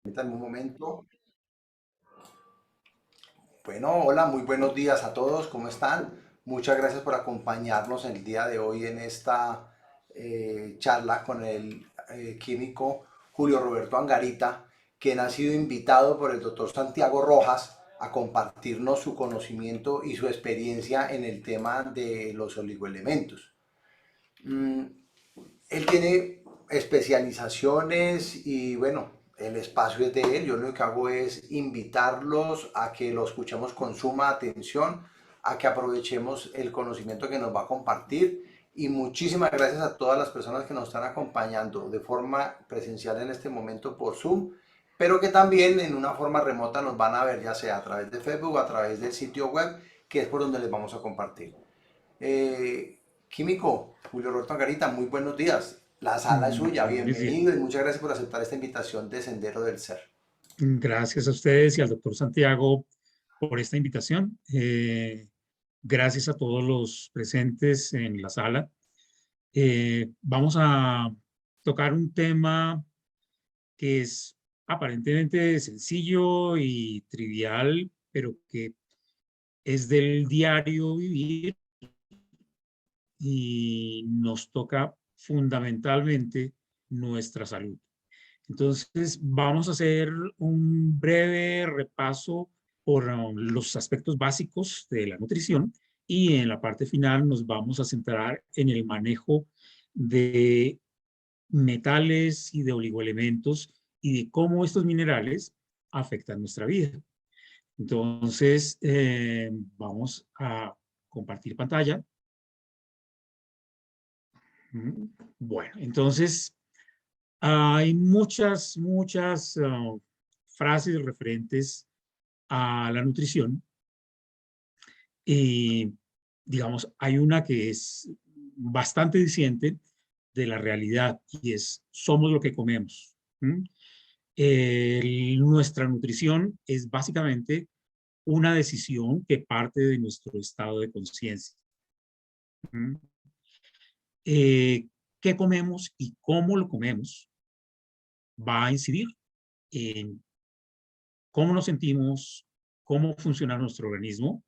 Permítanme un momento. Bueno, hola, muy buenos días a todos, ¿cómo están? Muchas gracias por acompañarnos el día de hoy en esta charla con el químico Julio Roberto Angarita, quien ha sido invitado por el doctor Santiago Rojas a compartirnos su conocimiento y su experiencia en el tema de los oligoelementos. Mm, Él tiene especializaciones y bueno, el espacio es de él. Yo lo que hago es invitarlos a que lo escuchemos con suma atención, a que aprovechemos el conocimiento que nos va a compartir. Y muchísimas gracias a todas las personas que nos están acompañando de forma presencial en este momento por Zoom, pero que también en una forma remota nos van a ver, ya sea a través de Facebook o a través del sitio web, que es por donde les vamos a compartir. Químico, Julio Roberto Angarita, muy buenos días. La sala es suya, Buenos días. bienvenido y muchas gracias por aceptar esta invitación de Sendero del Ser. Gracias a ustedes y al doctor Santiago por esta invitación. Gracias a todos los presentes en la sala. Vamos a tocar un tema que es aparentemente sencillo y trivial, pero que es del diario vivir y nos toca fundamentalmente nuestra salud. Entonces, vamos a hacer un breve repaso por los aspectos básicos de la nutrición y en la parte final nos vamos a centrar en el manejo de metales y de oligoelementos y de cómo estos minerales afectan nuestra vida. Entonces, vamos a compartir pantalla. Bueno, entonces hay muchas frases referentes a la nutrición y, digamos, hay una que es bastante diciente de la realidad y es, somos lo que comemos. ¿Mm? Nuestra nutrición es básicamente una decisión que parte de nuestro estado de conciencia. ¿Mm? ¿Qué comemos y cómo lo comemos va a incidir en cómo nos sentimos, cómo funciona nuestro organismo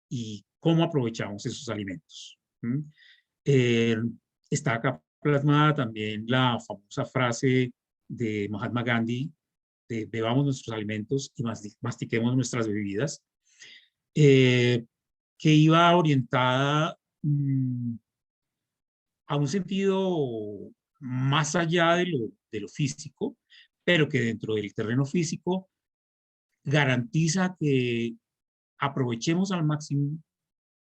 y cómo aprovechamos esos alimentos? ¿Mm? Eh, Está acá plasmada también la famosa frase de Mahatma Gandhi de bebamos nuestros alimentos y mastiquemos nuestras bebidas, eh, que iba orientada a un sentido más allá de lo físico, pero que dentro del terreno físico garantiza que aprovechemos al máximo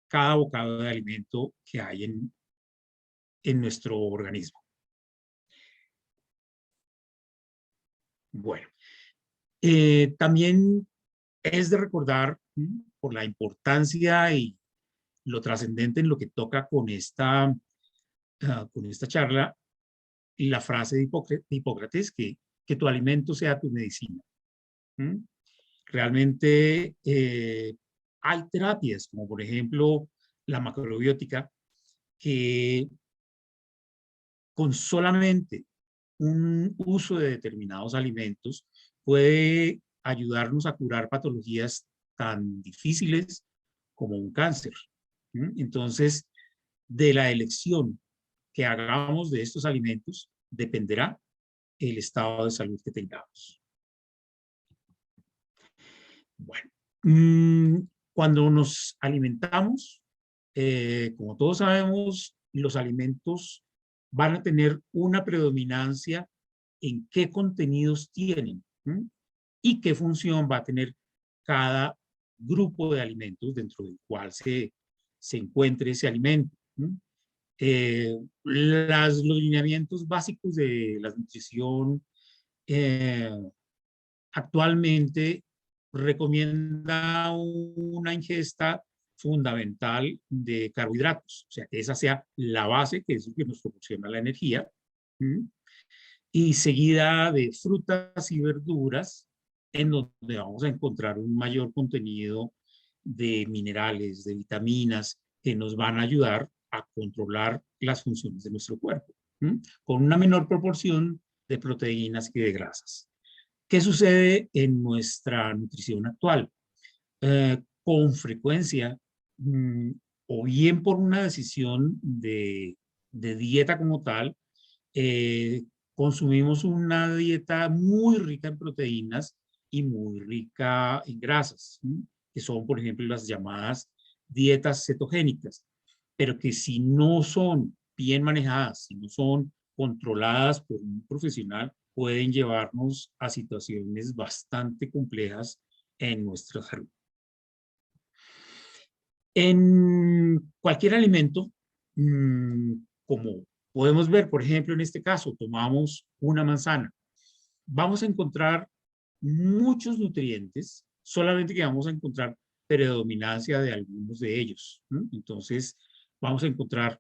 cada bocado de alimento que hay en nuestro organismo. Bueno, también es de recordar por la importancia y lo trascendente en lo que toca con esta charla, la frase de Hipócrates, que tu alimento sea tu medicina. ¿Mm? Realmente hay terapias, como por ejemplo la macrobiótica, que con solamente un uso de determinados alimentos puede ayudarnos a curar patologías tan difíciles como un cáncer. Entonces, de la elección que hagamos de estos alimentos dependerá el estado de salud que tengamos. Bueno, cuando nos alimentamos, como todos sabemos, los alimentos van a tener una predominancia en qué contenidos tienen, y qué función va a tener cada grupo de alimentos dentro del cual se encuentre ese alimento. Los lineamientos básicos de la nutrición eh, actualmente recomienda una ingesta fundamental de carbohidratos, o sea, que esa sea la base, que es lo que nos proporciona la energía, ¿m? Y seguida de frutas y verduras, en donde vamos a encontrar un mayor contenido de minerales, de vitaminas, que nos van a ayudar a controlar las funciones de nuestro cuerpo, con una menor proporción de proteínas y de grasas. ¿Qué sucede en nuestra nutrición actual? Con frecuencia, o bien por una decisión de dieta como tal, eh, consumimos una dieta muy rica en proteínas y muy rica en grasas, ¿sí? Que son, por ejemplo, las llamadas dietas cetogénicas, pero que si no son bien manejadas, si no son controladas por un profesional, pueden llevarnos a situaciones bastante complejas en nuestra salud. En cualquier alimento, como podemos ver, por ejemplo, en este caso, tomamos una manzana, vamos a encontrar muchos nutrientes, solamente que vamos a encontrar predominancia de algunos de ellos, ¿no? Entonces, vamos a encontrar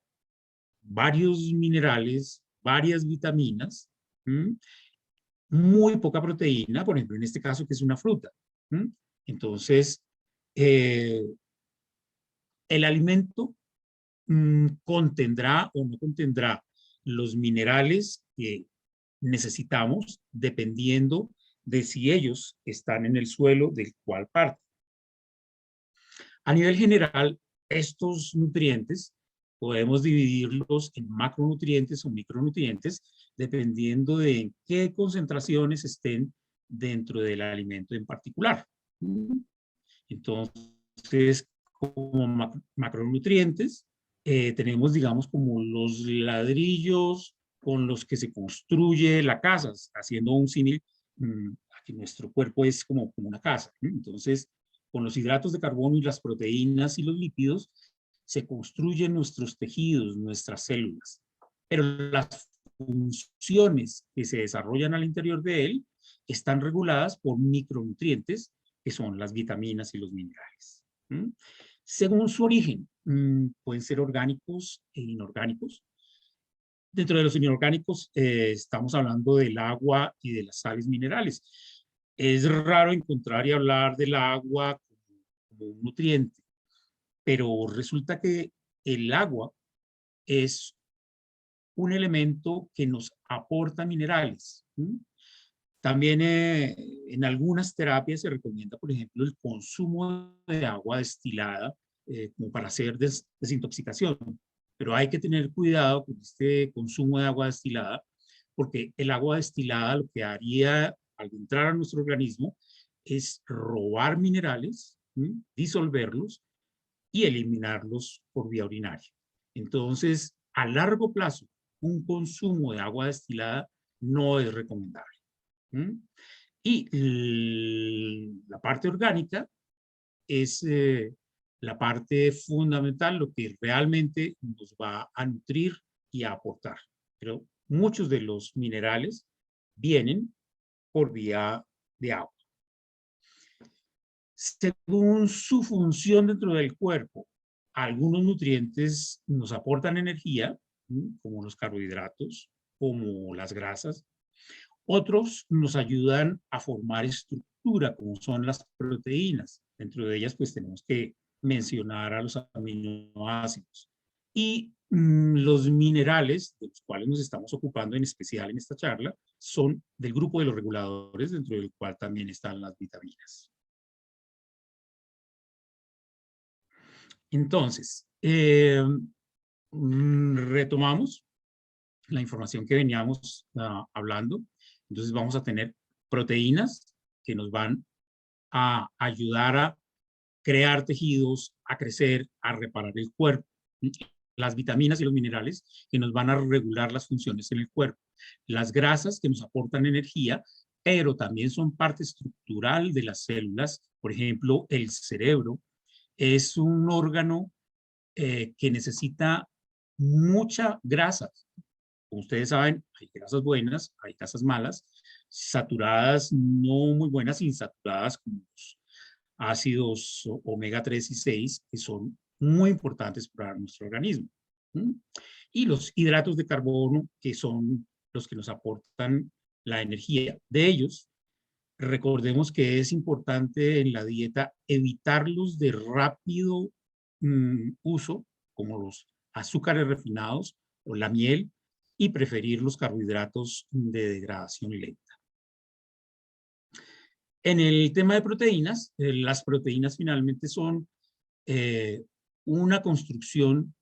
varios minerales, varias vitaminas, ¿m? Muy poca proteína, por ejemplo, en este caso, que es una fruta. ¿M? Entonces, eh, el alimento contendrá o no contendrá los minerales que necesitamos dependiendo de si ellos están en el suelo del cual parte. A nivel general, estos nutrientes podemos dividirlos en macronutrientes o micronutrientes dependiendo de en qué concentraciones estén dentro del alimento en particular. Entonces, como macronutrientes, tenemos, digamos, como los ladrillos con los que se construye la casa, haciendo un símil, que nuestro cuerpo es como una casa. Entonces, con los hidratos de carbono y las proteínas y los lípidos, se construyen nuestros tejidos, nuestras células. Pero las funciones que se desarrollan al interior de él están reguladas por micronutrientes, que son las vitaminas y los minerales. Según su origen, pueden ser orgánicos e inorgánicos. Dentro de los inorgánicos estamos hablando del agua y de las sales minerales. Es raro encontrar y hablar del agua como un nutriente, pero resulta que el agua es un elemento que nos aporta minerales. También en algunas terapias se recomienda, por ejemplo, el consumo de agua destilada como para hacer desintoxicación. Pero hay que tener cuidado con este consumo de agua destilada, porque el agua destilada lo que haría al entrar a nuestro organismo es robar minerales, disolverlos y eliminarlos por vía urinaria. Entonces, a largo plazo, un consumo de agua destilada no es recomendable. Y la parte orgánica es la parte fundamental, lo que realmente nos va a nutrir y a aportar. Pero muchos de los minerales vienen por vía de agua. Según su función dentro del cuerpo, algunos nutrientes nos aportan energía, como los carbohidratos, como las grasas. Otros nos ayudan a formar estructura, como son las proteínas. Dentro de ellas, pues tenemos que mencionar a los aminoácidos. Y los minerales, de los cuales nos estamos ocupando en especial en esta charla, son del grupo de los reguladores, dentro del cual también están las vitaminas. Entonces, retomamos la información que veníamos hablando. Entonces vamos a tener proteínas que nos van a ayudar a crear tejidos, a crecer, a reparar el cuerpo. Las vitaminas y los minerales que nos van a regular las funciones en el cuerpo. Las grasas que nos aportan energía, pero también son parte estructural de las células. Por ejemplo, el cerebro es un órgano que necesita mucha grasa. Como ustedes saben, hay grasas buenas, hay grasas malas, saturadas no muy buenas, insaturadas como los ácidos omega 3 y 6, que son muy importantes para nuestro organismo. Y los hidratos de carbono, que son los que nos aportan la energía. De ellos, recordemos que es importante en la dieta evitarlos de rápido uso, como los azúcares refinados o la miel, y preferir los carbohidratos de degradación lenta. En el tema de proteínas, las proteínas finalmente son una construcción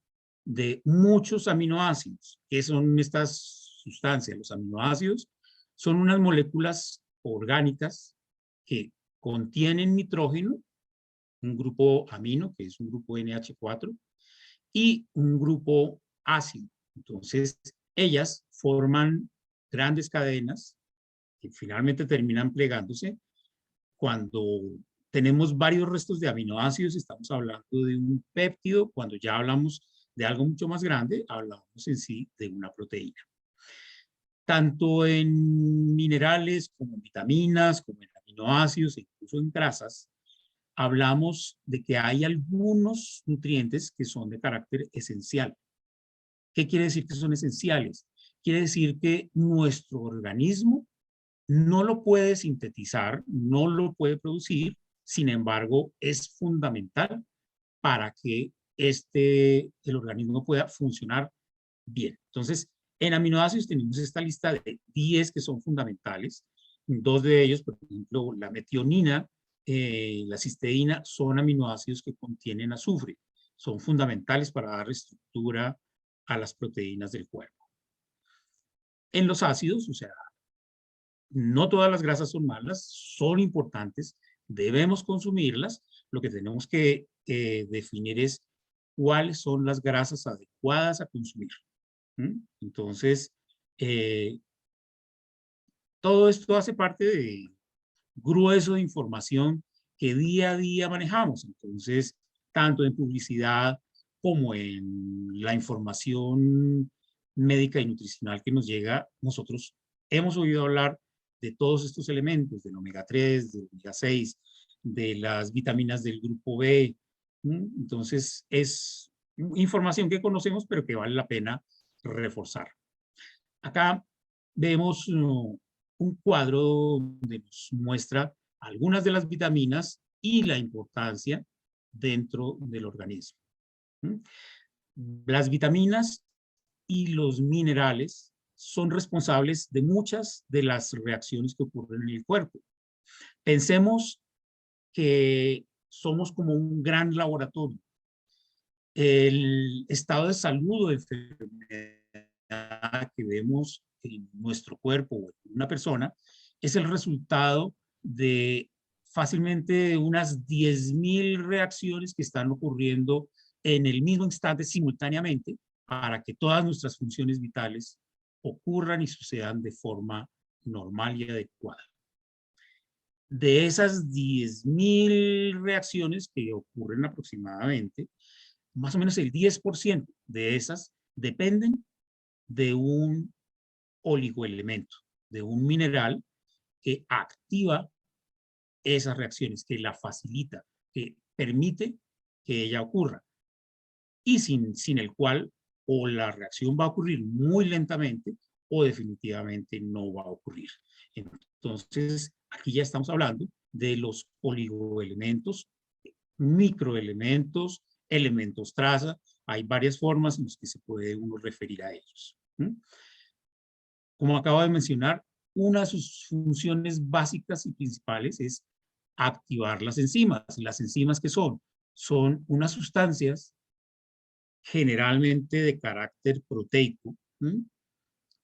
de muchos aminoácidos. ¿Qué son estas sustancias? Los aminoácidos son unas moléculas orgánicas que contienen nitrógeno, un grupo amino, que es un grupo NH4, y un grupo ácido. Entonces, ellas forman grandes cadenas que finalmente terminan plegándose. Cuando tenemos varios restos de aminoácidos, estamos hablando de un péptido. Cuando ya hablamos de algo mucho más grande, hablamos en sí de una proteína. Tanto en minerales como en vitaminas, como en aminoácidos e incluso en grasas, hablamos de que hay algunos nutrientes que son de carácter esencial. ¿Qué quiere decir que son esenciales? Quiere decir que nuestro organismo no lo puede sintetizar, no lo puede producir, sin embargo, es fundamental para que el organismo pueda funcionar bien. Entonces, en aminoácidos tenemos esta lista de 10 que son fundamentales. Dos de ellos, por ejemplo, la metionina, la cisteína, son aminoácidos que contienen azufre. Son fundamentales para dar estructura a las proteínas del cuerpo. En los ácidos, o sea, no todas las grasas son malas, son importantes, debemos consumirlas. Lo que tenemos que definir es cuáles son las grasas adecuadas a consumir. Entonces, todo esto hace parte de grueso de información que día a día manejamos. Entonces, tanto en publicidad como en la información médica y nutricional que nos llega, nosotros hemos oído hablar de todos estos elementos, del omega 3, del omega 6, de las vitaminas del grupo B. Entonces, es información que conocemos, pero que vale la pena reforzar. Acá vemos un cuadro donde nos muestra algunas de las vitaminas y la importancia dentro del organismo. Las vitaminas y los minerales son responsables de muchas de las reacciones que ocurren en el cuerpo. Pensemos que somos como un gran laboratorio. El estado de salud o de enfermedad que vemos en nuestro cuerpo o en una persona es el resultado de fácilmente unas 10.000 reacciones que están ocurriendo en el mismo instante simultáneamente para que todas nuestras funciones vitales ocurran y sucedan de forma normal y adecuada. De esas 10.000 reacciones que ocurren aproximadamente, más o menos el 10% de esas dependen de un oligoelemento, de un mineral que activa esas reacciones, que la facilita, que permite que ella ocurra. Y sin el cual o la reacción va a ocurrir muy lentamente o definitivamente no va a ocurrir. Entonces, aquí ya estamos hablando de los oligoelementos, microelementos, elementos traza. Hay varias formas en las que se puede uno referir a ellos. Como acabo de mencionar, una de sus funciones básicas y principales es activar las enzimas. ¿Las enzimas qué son? Son unas sustancias generalmente de carácter proteico,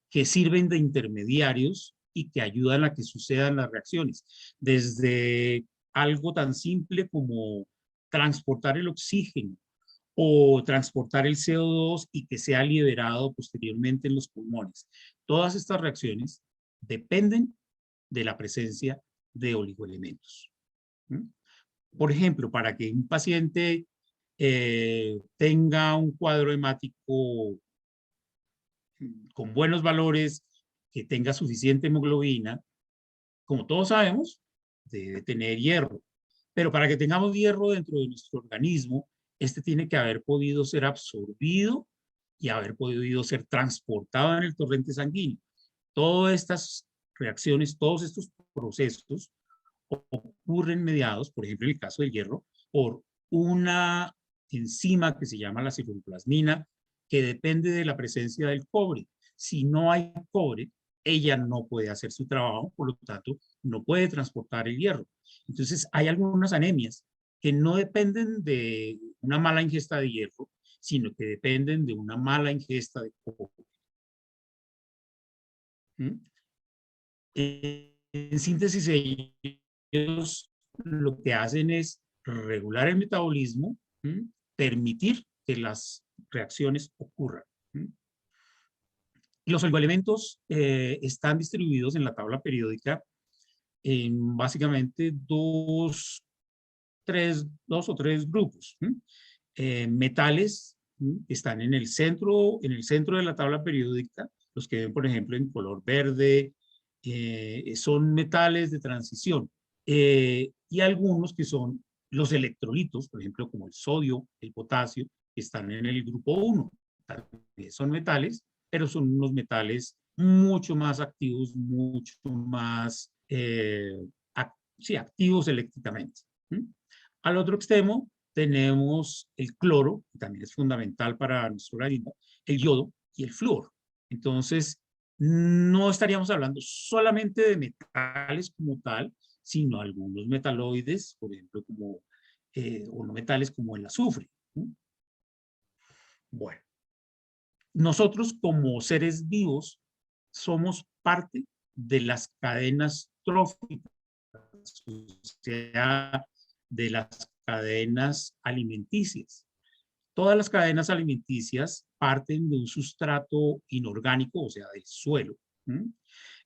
que sirven de intermediarios y que ayudan a que sucedan las reacciones. Desde algo tan simple como transportar el oxígeno o transportar el CO2 y que sea liberado posteriormente en los pulmones. Todas estas reacciones dependen de la presencia de oligoelementos. Por ejemplo, para que un paciente tenga un cuadro hemático con buenos valores, que tenga suficiente hemoglobina, como todos sabemos, debe tener hierro. Pero para que tengamos hierro dentro de nuestro organismo, este tiene que haber podido ser absorbido y haber podido ser transportado en el torrente sanguíneo. Todas estas reacciones, todos estos procesos ocurren mediados, por ejemplo, en el caso del hierro, por una enzima que se llama la ceruloplasmina, que depende de la presencia del cobre. Si no hay cobre, ella no puede hacer su trabajo, por lo tanto, no puede transportar el hierro. Entonces, hay algunas anemias que no dependen de una mala ingesta de hierro, sino que dependen de una mala ingesta de cobre. ¿Mm? En síntesis, ellos lo que hacen es regular el metabolismo, permitir que las reacciones ocurran. Los oligoelementos están distribuidos en la tabla periódica en básicamente dos o tres grupos. Metales están en el centro de la tabla periódica, los que ven, por ejemplo, en color verde, son metales de transición. Y algunos que son los electrolitos, por ejemplo, como el sodio, el potasio, que están en el grupo 1. También son metales, pero son unos metales mucho más activos, mucho más sí, activos eléctricamente. Al otro extremo tenemos el cloro, que también es fundamental para nuestro organismo, el yodo y el flúor. Entonces, no estaríamos hablando solamente de metales como tal, sino algunos metaloides, por ejemplo, como, o no metales como el azufre. Bueno, nosotros como seres vivos somos parte de las cadenas tróficas, o sea, de las cadenas alimenticias. Todas las cadenas alimenticias parten de un sustrato inorgánico, o sea, del suelo.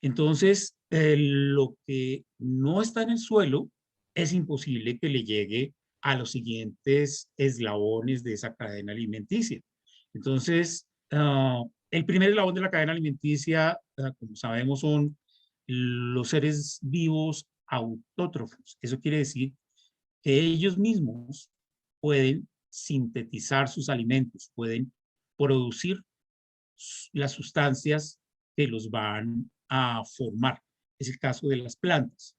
Entonces, lo que no está en el suelo es imposible que le llegue a los siguientes eslabones de esa cadena alimenticia. Entonces, el primer eslabón de la cadena alimenticia, como sabemos, son los seres vivos autótrofos. Eso quiere decir que ellos mismos pueden sintetizar sus alimentos, pueden producir las sustancias que los van a formar. Es el caso de las plantas.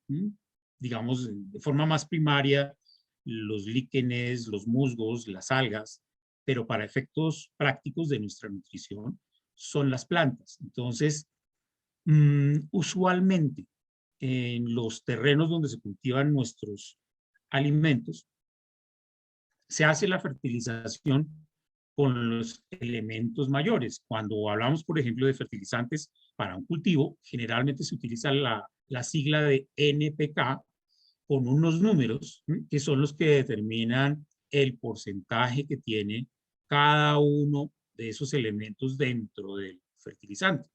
Digamos, de forma más primaria, los líquenes, los musgos, las algas, pero para efectos prácticos de nuestra nutrición son las plantas. Entonces, usualmente en los terrenos donde se cultivan nuestros alimentos, se hace la fertilización con los elementos mayores. Cuando hablamos, por ejemplo, de fertilizantes para un cultivo, generalmente se utiliza la sigla de NPK con unos números que son los que determinan el porcentaje que tiene cada uno de esos elementos dentro del fertilizante,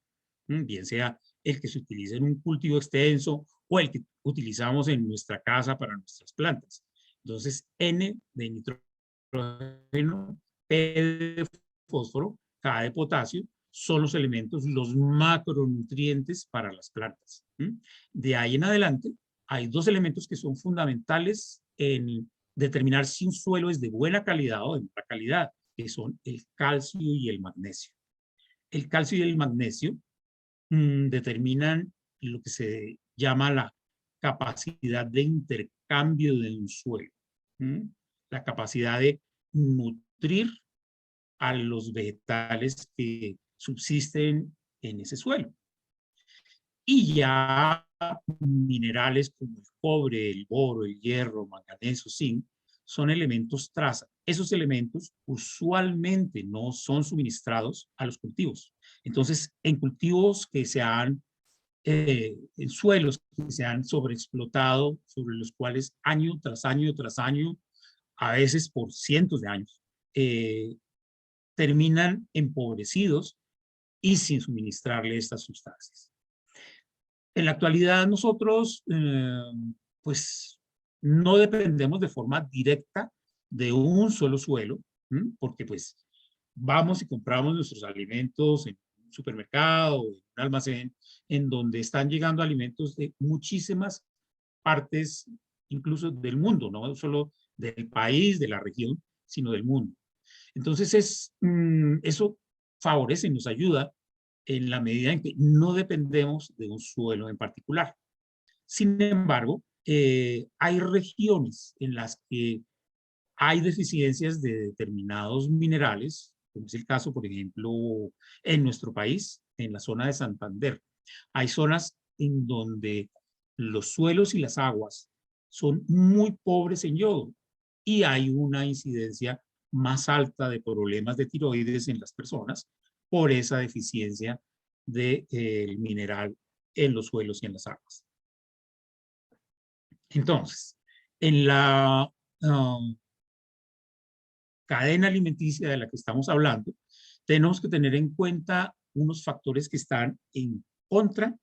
bien sea el que se utiliza en un cultivo extenso o el que utilizamos en nuestra casa para nuestras plantas. Entonces, N de nitrógeno, P de fósforo, K de potasio, son los elementos, los macronutrientes para las plantas. De ahí en adelante, hay dos elementos que son fundamentales en determinar si un suelo es de buena calidad o de mala calidad, que son el calcio y el magnesio. El calcio y el magnesio determinan lo que se llama la capacidad de intercambio de un suelo, la capacidad de nutrir a los vegetales que subsisten en ese suelo. Y ya minerales como el cobre, el boro, el hierro, manganeso, zinc, son elementos traza. Esos elementos usualmente no son suministrados a los cultivos. Entonces, en cultivos que se han, en suelos que se han sobreexplotado, sobre los cuales año tras año tras año, a veces por cientos de años, terminan empobrecidos y sin suministrarle estas sustancias. En la actualidad nosotros, pues, no dependemos de forma directa de un solo suelo, porque pues vamos y compramos nuestros alimentos en un supermercado, en un almacén, en donde están llegando alimentos de muchísimas partes, incluso del mundo, no solo del país, de la región, sino del mundo. Entonces, eso favorece y nos ayuda en la medida en que no dependemos de un suelo en particular. Sin embargo, hay regiones en las que hay deficiencias de determinados minerales, como es el caso, por ejemplo, en nuestro país, en la zona de Santander. Hay zonas en donde los suelos y las aguas son muy pobres en yodo y hay una incidencia más alta de problemas de tiroides en las personas por esa deficiencia del mineral en los suelos y en las aguas. Entonces, en la cadena alimenticia de la que estamos hablando, tenemos que tener en cuenta unos factores que están en contra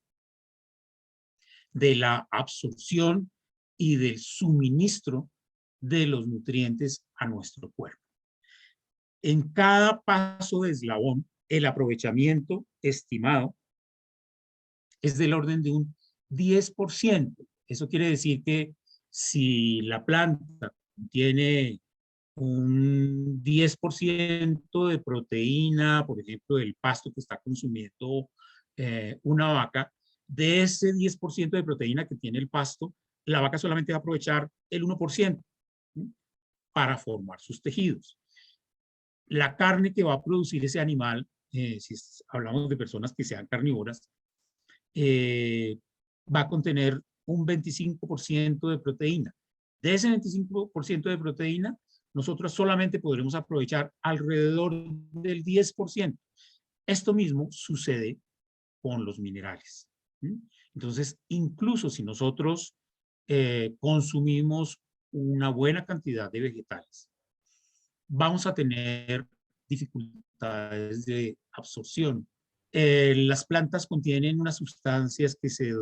de la absorción y del suministro de los nutrientes a nuestro cuerpo. En cada paso de eslabón, el aprovechamiento estimado es del orden de un 10%. Eso quiere decir que si la planta tiene un 10% de proteína, por ejemplo, del pasto que está consumiendo una vaca, de ese 10% de proteína que tiene el pasto, la vaca solamente va a aprovechar el 1%, ¿sí?, para formar sus tejidos. La carne que va a producir ese animal, si hablamos de personas que sean carnívoras, va a contener un 25% de proteína. De ese 25% de proteína, nosotros solamente podremos aprovechar alrededor del 10%. Esto mismo sucede con los minerales. ¿Sí? Entonces, incluso si nosotros consumimos una buena cantidad de vegetales, vamos a tener dificultades de absorción. Las plantas contienen unas sustancias que se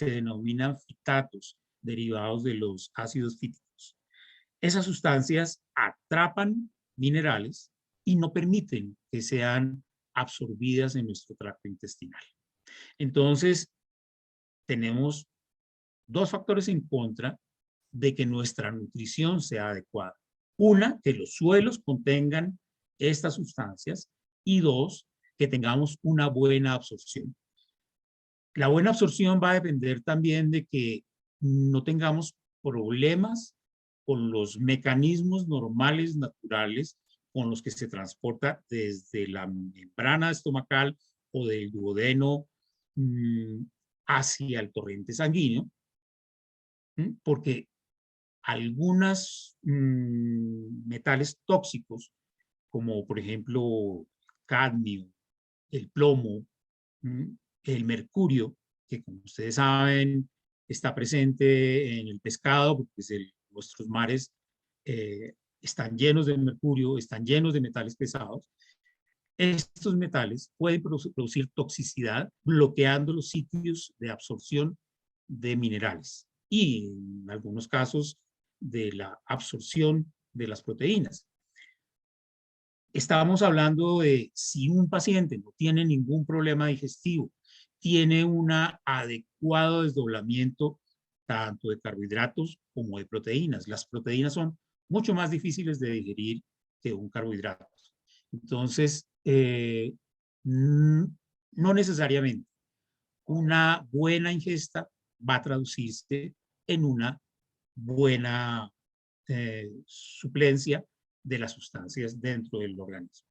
denominan fitatos, derivados de los ácidos fíticos. Esas sustancias atrapan minerales y no permiten que sean absorbidas en nuestro tracto intestinal. Entonces, tenemos dos factores en contra de que nuestra nutrición sea adecuada. Una, que los suelos contengan estas sustancias, y dos, que tengamos una buena absorción. La buena absorción va a depender también de que no tengamos problemas con los mecanismos normales, naturales, con los que se transporta desde la membrana estomacal o del duodeno hacia el torrente sanguíneo, porque algunos metales tóxicos, como por ejemplo cadmio, el plomo, el mercurio, que como ustedes saben está presente en el pescado, porque pues, nuestros mares están llenos de mercurio, están llenos de metales pesados. Estos metales pueden producir toxicidad bloqueando los sitios de absorción de minerales y en algunos casos de la absorción de las proteínas. Estábamos hablando de si un paciente no tiene ningún problema digestivo, tiene un adecuado desdoblamiento tanto de carbohidratos como de proteínas. Las proteínas son mucho más difíciles de digerir que un carbohidrato. Entonces, no necesariamente una buena ingesta va a traducirse en una buena suplencia de las sustancias dentro del organismo.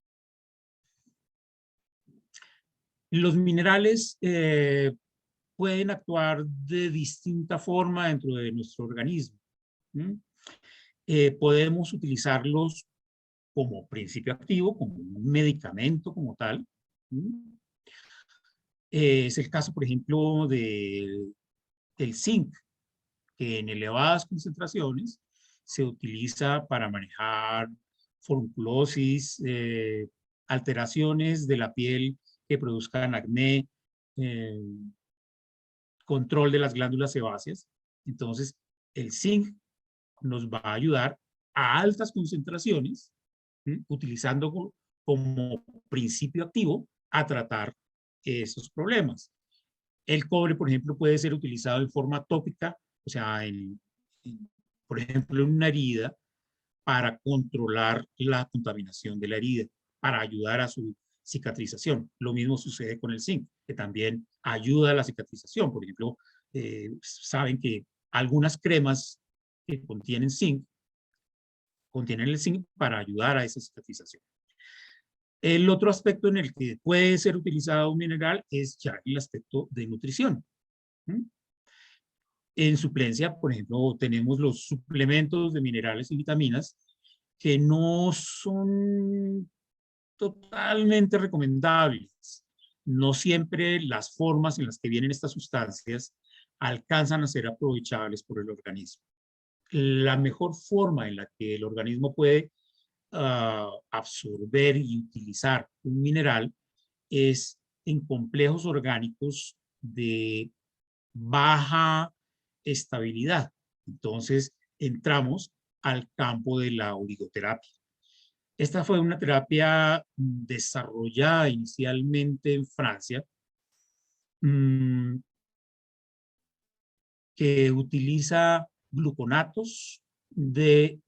Los minerales pueden actuar de distinta forma dentro de nuestro organismo. Podemos utilizarlos como principio activo, como un medicamento como tal. Es el caso, por ejemplo, del zinc, que en elevadas concentraciones se utiliza para manejar forunculosis, alteraciones de la piel que produzcan acné, control de las glándulas sebáceas. Entonces, el zinc nos va a ayudar a altas concentraciones, utilizando como principio activo a tratar esos problemas. El cobre, por ejemplo, puede ser utilizado en forma tópica, o sea, por ejemplo, en una herida, para controlar la contaminación de la herida, para ayudar a su cicatrización. Lo mismo sucede con el zinc, que también ayuda a la cicatrización. Por ejemplo, saben que algunas cremas que contienen el zinc para ayudar a esa cicatrización. El otro aspecto en el que puede ser utilizado un mineral es ya el aspecto de nutrición. ¿Mm? En suplencia, por ejemplo, tenemos los suplementos de minerales y vitaminas que no son totalmente recomendables. No siempre las formas en las que vienen estas sustancias alcanzan a ser aprovechables por el organismo. La mejor forma en la que el organismo puede absorber y utilizar un mineral es en complejos orgánicos de baja estabilidad. Entonces, entramos al campo de la oligoterapia. Esta fue una terapia desarrollada inicialmente en Francia, que utiliza gluconatos de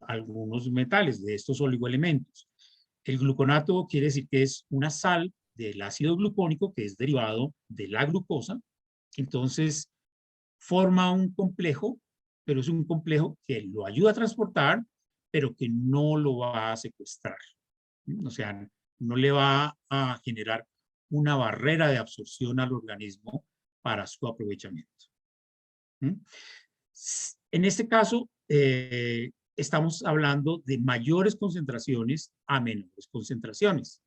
algunos metales, de estos oligoelementos. El gluconato quiere decir que es una sal del ácido glucónico que es derivado de la glucosa. Entonces, forma un complejo, pero es un complejo que lo ayuda a transportar, pero que no lo va a secuestrar. O sea, no le va a generar una barrera de absorción al organismo para su aprovechamiento. En este caso, estamos hablando de mayores concentraciones a menores concentraciones.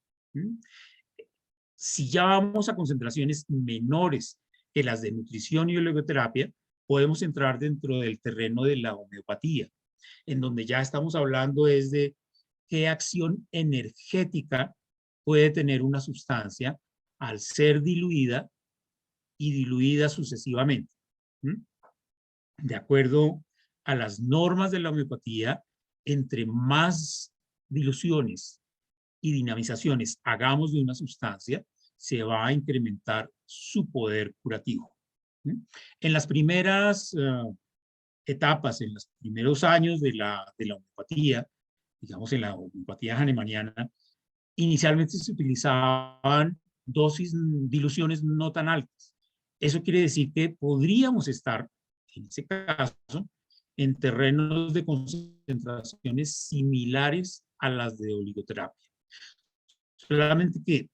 Si ya vamos a concentraciones menores que las de nutrición y oligoterapia, podemos entrar dentro del terreno de la homeopatía, en donde ya estamos hablando es de qué acción energética puede tener una sustancia al ser diluida y diluida sucesivamente. De acuerdo a las normas de la homeopatía, entre más diluciones y dinamizaciones hagamos de una sustancia, se va a incrementar su poder curativo. En las primeras etapas, en los primeros años de la homeopatía, digamos en la homeopatía hahnemanniana, inicialmente se utilizaban diluciones no tan altas. Eso quiere decir que podríamos estar, en ese caso, en terrenos de concentraciones similares a las de oligoterapia. Solamente que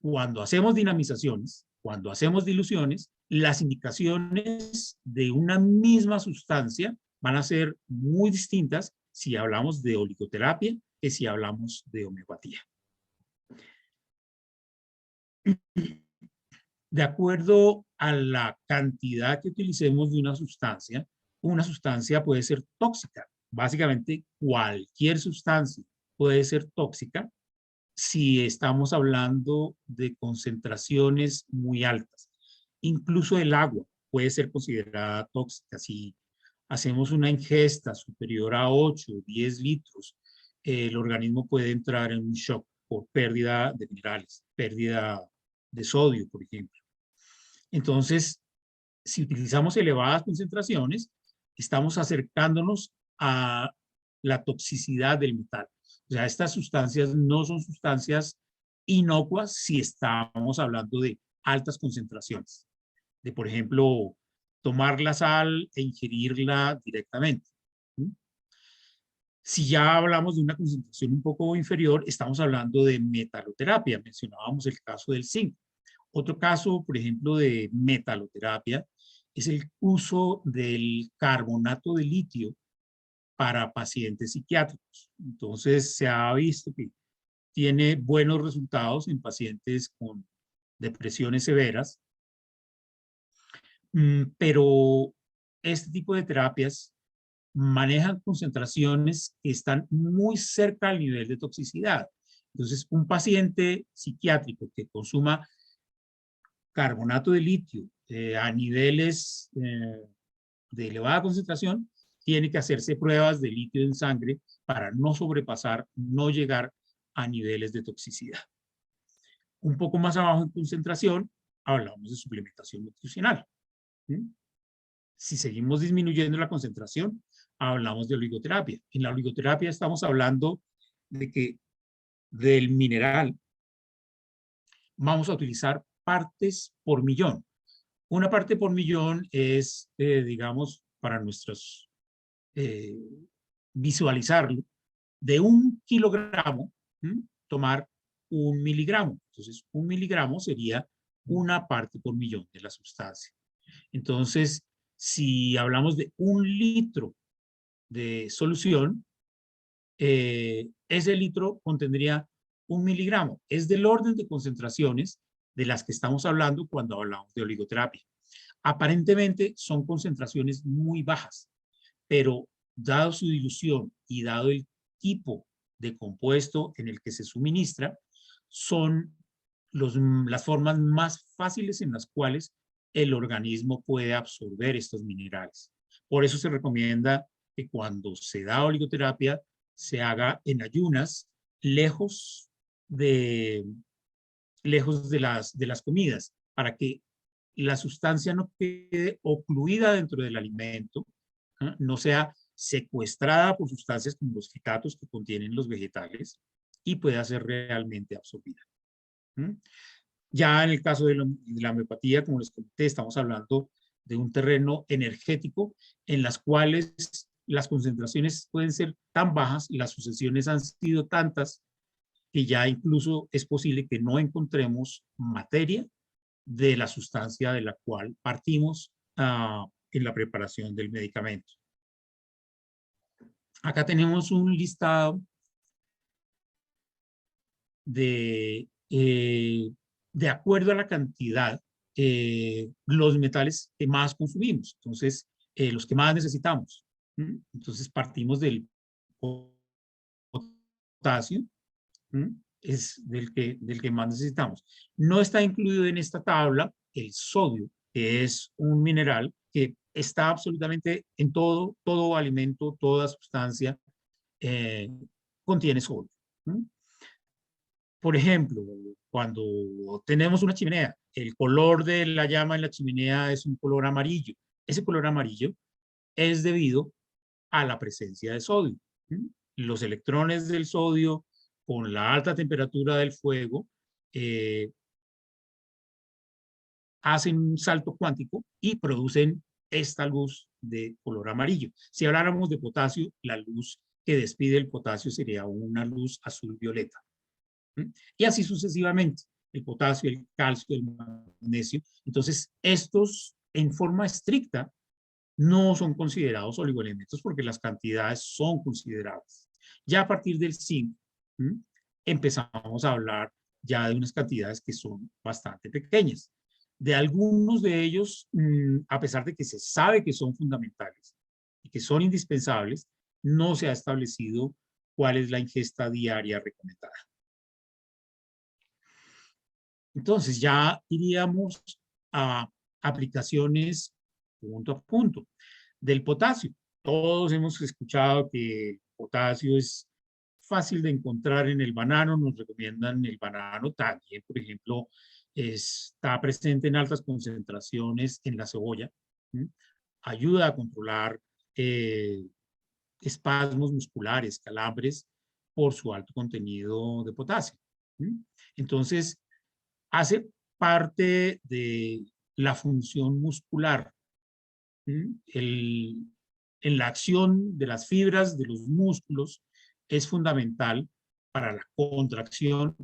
cuando hacemos dinamizaciones, cuando hacemos diluciones, las indicaciones de una misma sustancia van a ser muy distintas si hablamos de oligoterapia que si hablamos de homeopatía. De acuerdo a la cantidad que utilicemos de una sustancia puede ser tóxica. Básicamente, cualquier sustancia puede ser tóxica si estamos hablando de concentraciones muy altas. Incluso el agua puede ser considerada tóxica. Si hacemos una ingesta superior a 8 o 10 litros, el organismo puede entrar en un shock por pérdida de minerales, pérdida de sodio, por ejemplo. Entonces, si utilizamos elevadas concentraciones, estamos acercándonos a la toxicidad del metal. O sea, estas sustancias no son sustancias inocuas si estamos hablando de altas concentraciones. De, por ejemplo, tomar la sal e ingerirla directamente. Si ya hablamos de una concentración un poco inferior, estamos hablando de metaloterapia. Mencionábamos el caso del zinc. Otro caso, por ejemplo, de metaloterapia es el uso del carbonato de litio para pacientes psiquiátricos. Entonces, se ha visto que tiene buenos resultados en pacientes con depresiones severas, pero este tipo de terapias manejan concentraciones que están muy cerca al nivel de toxicidad. Entonces, un paciente psiquiátrico que consuma carbonato de litio a niveles de elevada concentración, tiene que hacerse pruebas de litio en sangre para no sobrepasar, no llegar a niveles de toxicidad. Un poco más abajo en concentración, hablamos de suplementación nutricional. Si seguimos disminuyendo la concentración, hablamos de oligoterapia. En la oligoterapia estamos hablando de que del mineral vamos a utilizar partes por millón. Una parte por millón es, digamos, para nuestros visualizarlo, de 1 kilogramo tomar 1 miligramo. Entonces, 1 miligramo sería 1 parte por millón de la sustancia. Entonces, si hablamos de 1 litro de solución, ese litro contendría 1 miligramo. Es del orden de concentraciones de las que estamos hablando cuando hablamos de oligoterapia. Aparentemente son concentraciones muy bajas, pero dado su dilución y dado el tipo de compuesto en el que se suministra, son las formas más fáciles en las cuales el organismo puede absorber estos minerales. Por eso se recomienda que cuando se da oligoterapia se haga en ayunas, lejos de, las comidas, para que la sustancia no quede ocluida dentro del alimento, no sea secuestrada por sustancias como los fitatos que contienen los vegetales y pueda ser realmente absorbida. Ya en el caso de la homeopatía, como les comenté, estamos hablando de un terreno energético en las cuales las concentraciones pueden ser tan bajas y las sucesiones han sido tantas que ya incluso es posible que no encontremos materia de la sustancia de la cual partimos en la preparación del medicamento. Acá tenemos un listado de acuerdo a la cantidad, los metales que más consumimos. Entonces, los que más necesitamos. Entonces, partimos del potasio, es del que más necesitamos. No está incluido en esta tabla el sodio, que es un mineral que está absolutamente en todo alimento, toda sustancia contiene sodio. Por ejemplo, cuando tenemos una chimenea, el color de la llama en la chimenea es un color amarillo. Ese color amarillo es debido a la presencia de sodio. Los electrones del sodio con la alta temperatura del fuego hacen un salto cuántico y producen esta luz de color amarillo. Si habláramos de potasio, la luz que despide el potasio sería una luz azul violeta. Y así sucesivamente, el potasio, el calcio, el magnesio. Entonces, estos en forma estricta no son considerados oligoelementos porque las cantidades son considerables. Ya a partir del zinc, empezamos a hablar ya de unas cantidades que son bastante pequeñas. De algunos de ellos, a pesar de que se sabe que son fundamentales y que son indispensables, no se ha establecido cuál es la ingesta diaria recomendada. Entonces ya iríamos a aplicaciones punto a punto. Del potasio. Todos hemos escuchado que el potasio es fácil de encontrar en el banano, nos recomiendan el banano también, por ejemplo, está presente en altas concentraciones en la cebolla, ayuda a controlar espasmos musculares, calambres, por su alto contenido de potasio. Entonces, hace parte de la función muscular. En la acción de las fibras de los músculos es fundamental para la contracción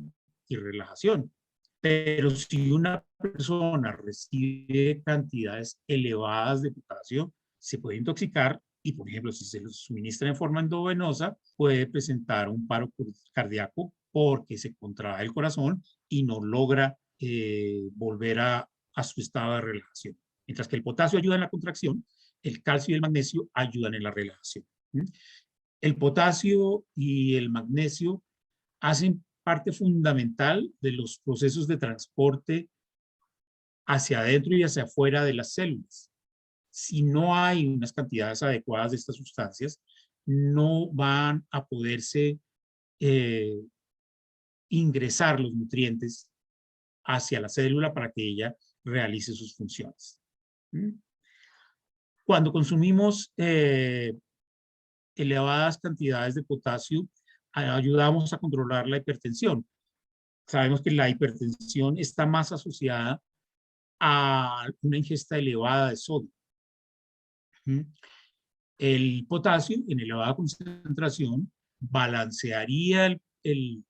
y relajación. Pero si una persona recibe cantidades elevadas de potasio, se puede intoxicar y, por ejemplo, si se lo suministra en forma endovenosa, puede presentar un paro cardíaco porque se contrae el corazón y no logra volver a su estado de relajación. Mientras que el potasio ayuda en la contracción, el calcio y el magnesio ayudan en la relajación. El potasio y el magnesio hacen parte fundamental de los procesos de transporte hacia adentro y hacia afuera de las células. Si no hay unas cantidades adecuadas de estas sustancias, no van a poderse ingresar los nutrientes hacia la célula para que ella realice sus funciones. Cuando consumimos elevadas cantidades de potasio, ayudamos a controlar la hipertensión. Sabemos que la hipertensión está más asociada a una ingesta elevada de sodio. El potasio en elevada concentración balancearía el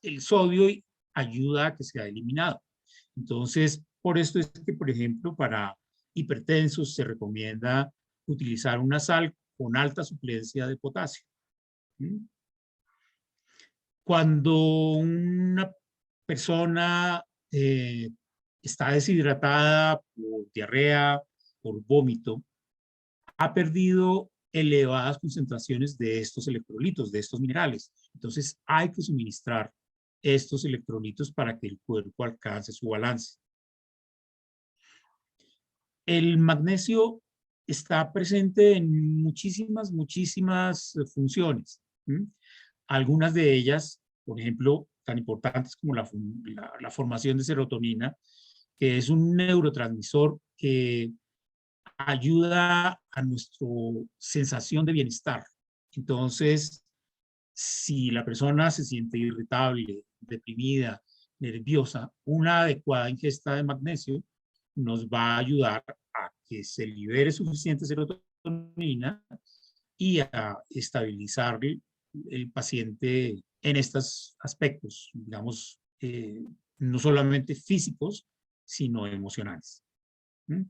el sodio ayuda a que sea eliminado. Entonces, por esto es que, por ejemplo, para hipertensos se recomienda utilizar una sal con alta suplencia de potasio. ¿Mm? Cuando una persona está deshidratada por diarrea, por vómito, ha perdido elevadas concentraciones de estos electrolitos, de estos minerales. Entonces hay que suministrar estos electrolitos para que el cuerpo alcance su balance. El magnesio está presente en muchísimas funciones. ¿Mm? Algunas de ellas, por ejemplo, tan importantes como la formación de serotonina, que es un neurotransmisor que ayuda a nuestra sensación de bienestar. Entonces, si la persona se siente irritable, deprimida, nerviosa, una adecuada ingesta de magnesio nos va a ayudar a que se libere suficiente serotonina y a estabilizar el paciente en estos aspectos, digamos, no solamente físicos, sino emocionales. ¿Mm?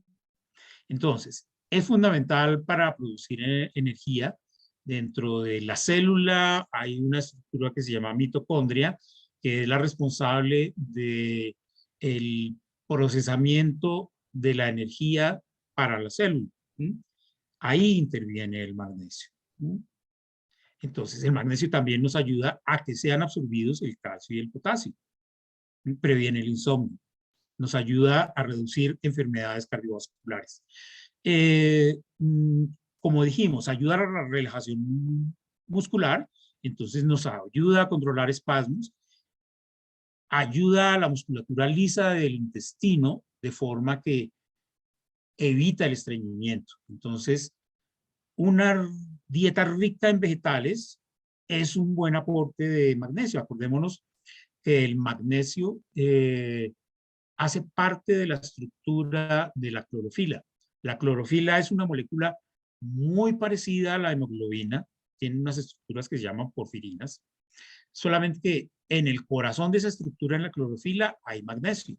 Entonces, es fundamental para producir energía. Dentro de la célula hay una estructura que se llama mitocondria, que es la responsable del procesamiento de la energía para la célula. ¿Mm? Ahí interviene el magnesio. ¿Mm? Entonces, el magnesio también nos ayuda a que sean absorbidos el calcio y el potasio. ¿Mm? Previene el insomnio. Nos ayuda a reducir enfermedades cardiovasculares. Como dijimos, ayudar a la relajación muscular, entonces nos ayuda a controlar espasmos, ayuda a la musculatura lisa del intestino de forma que evita el estreñimiento. Entonces, una dieta rica en vegetales es un buen aporte de magnesio. Acordémonos que el magnesio hace parte de la estructura de la clorofila. La clorofila es una molécula muy parecida a la hemoglobina, tiene unas estructuras que se llaman porfirinas, solamente que en el corazón de esa estructura, en la clorofila, hay magnesio.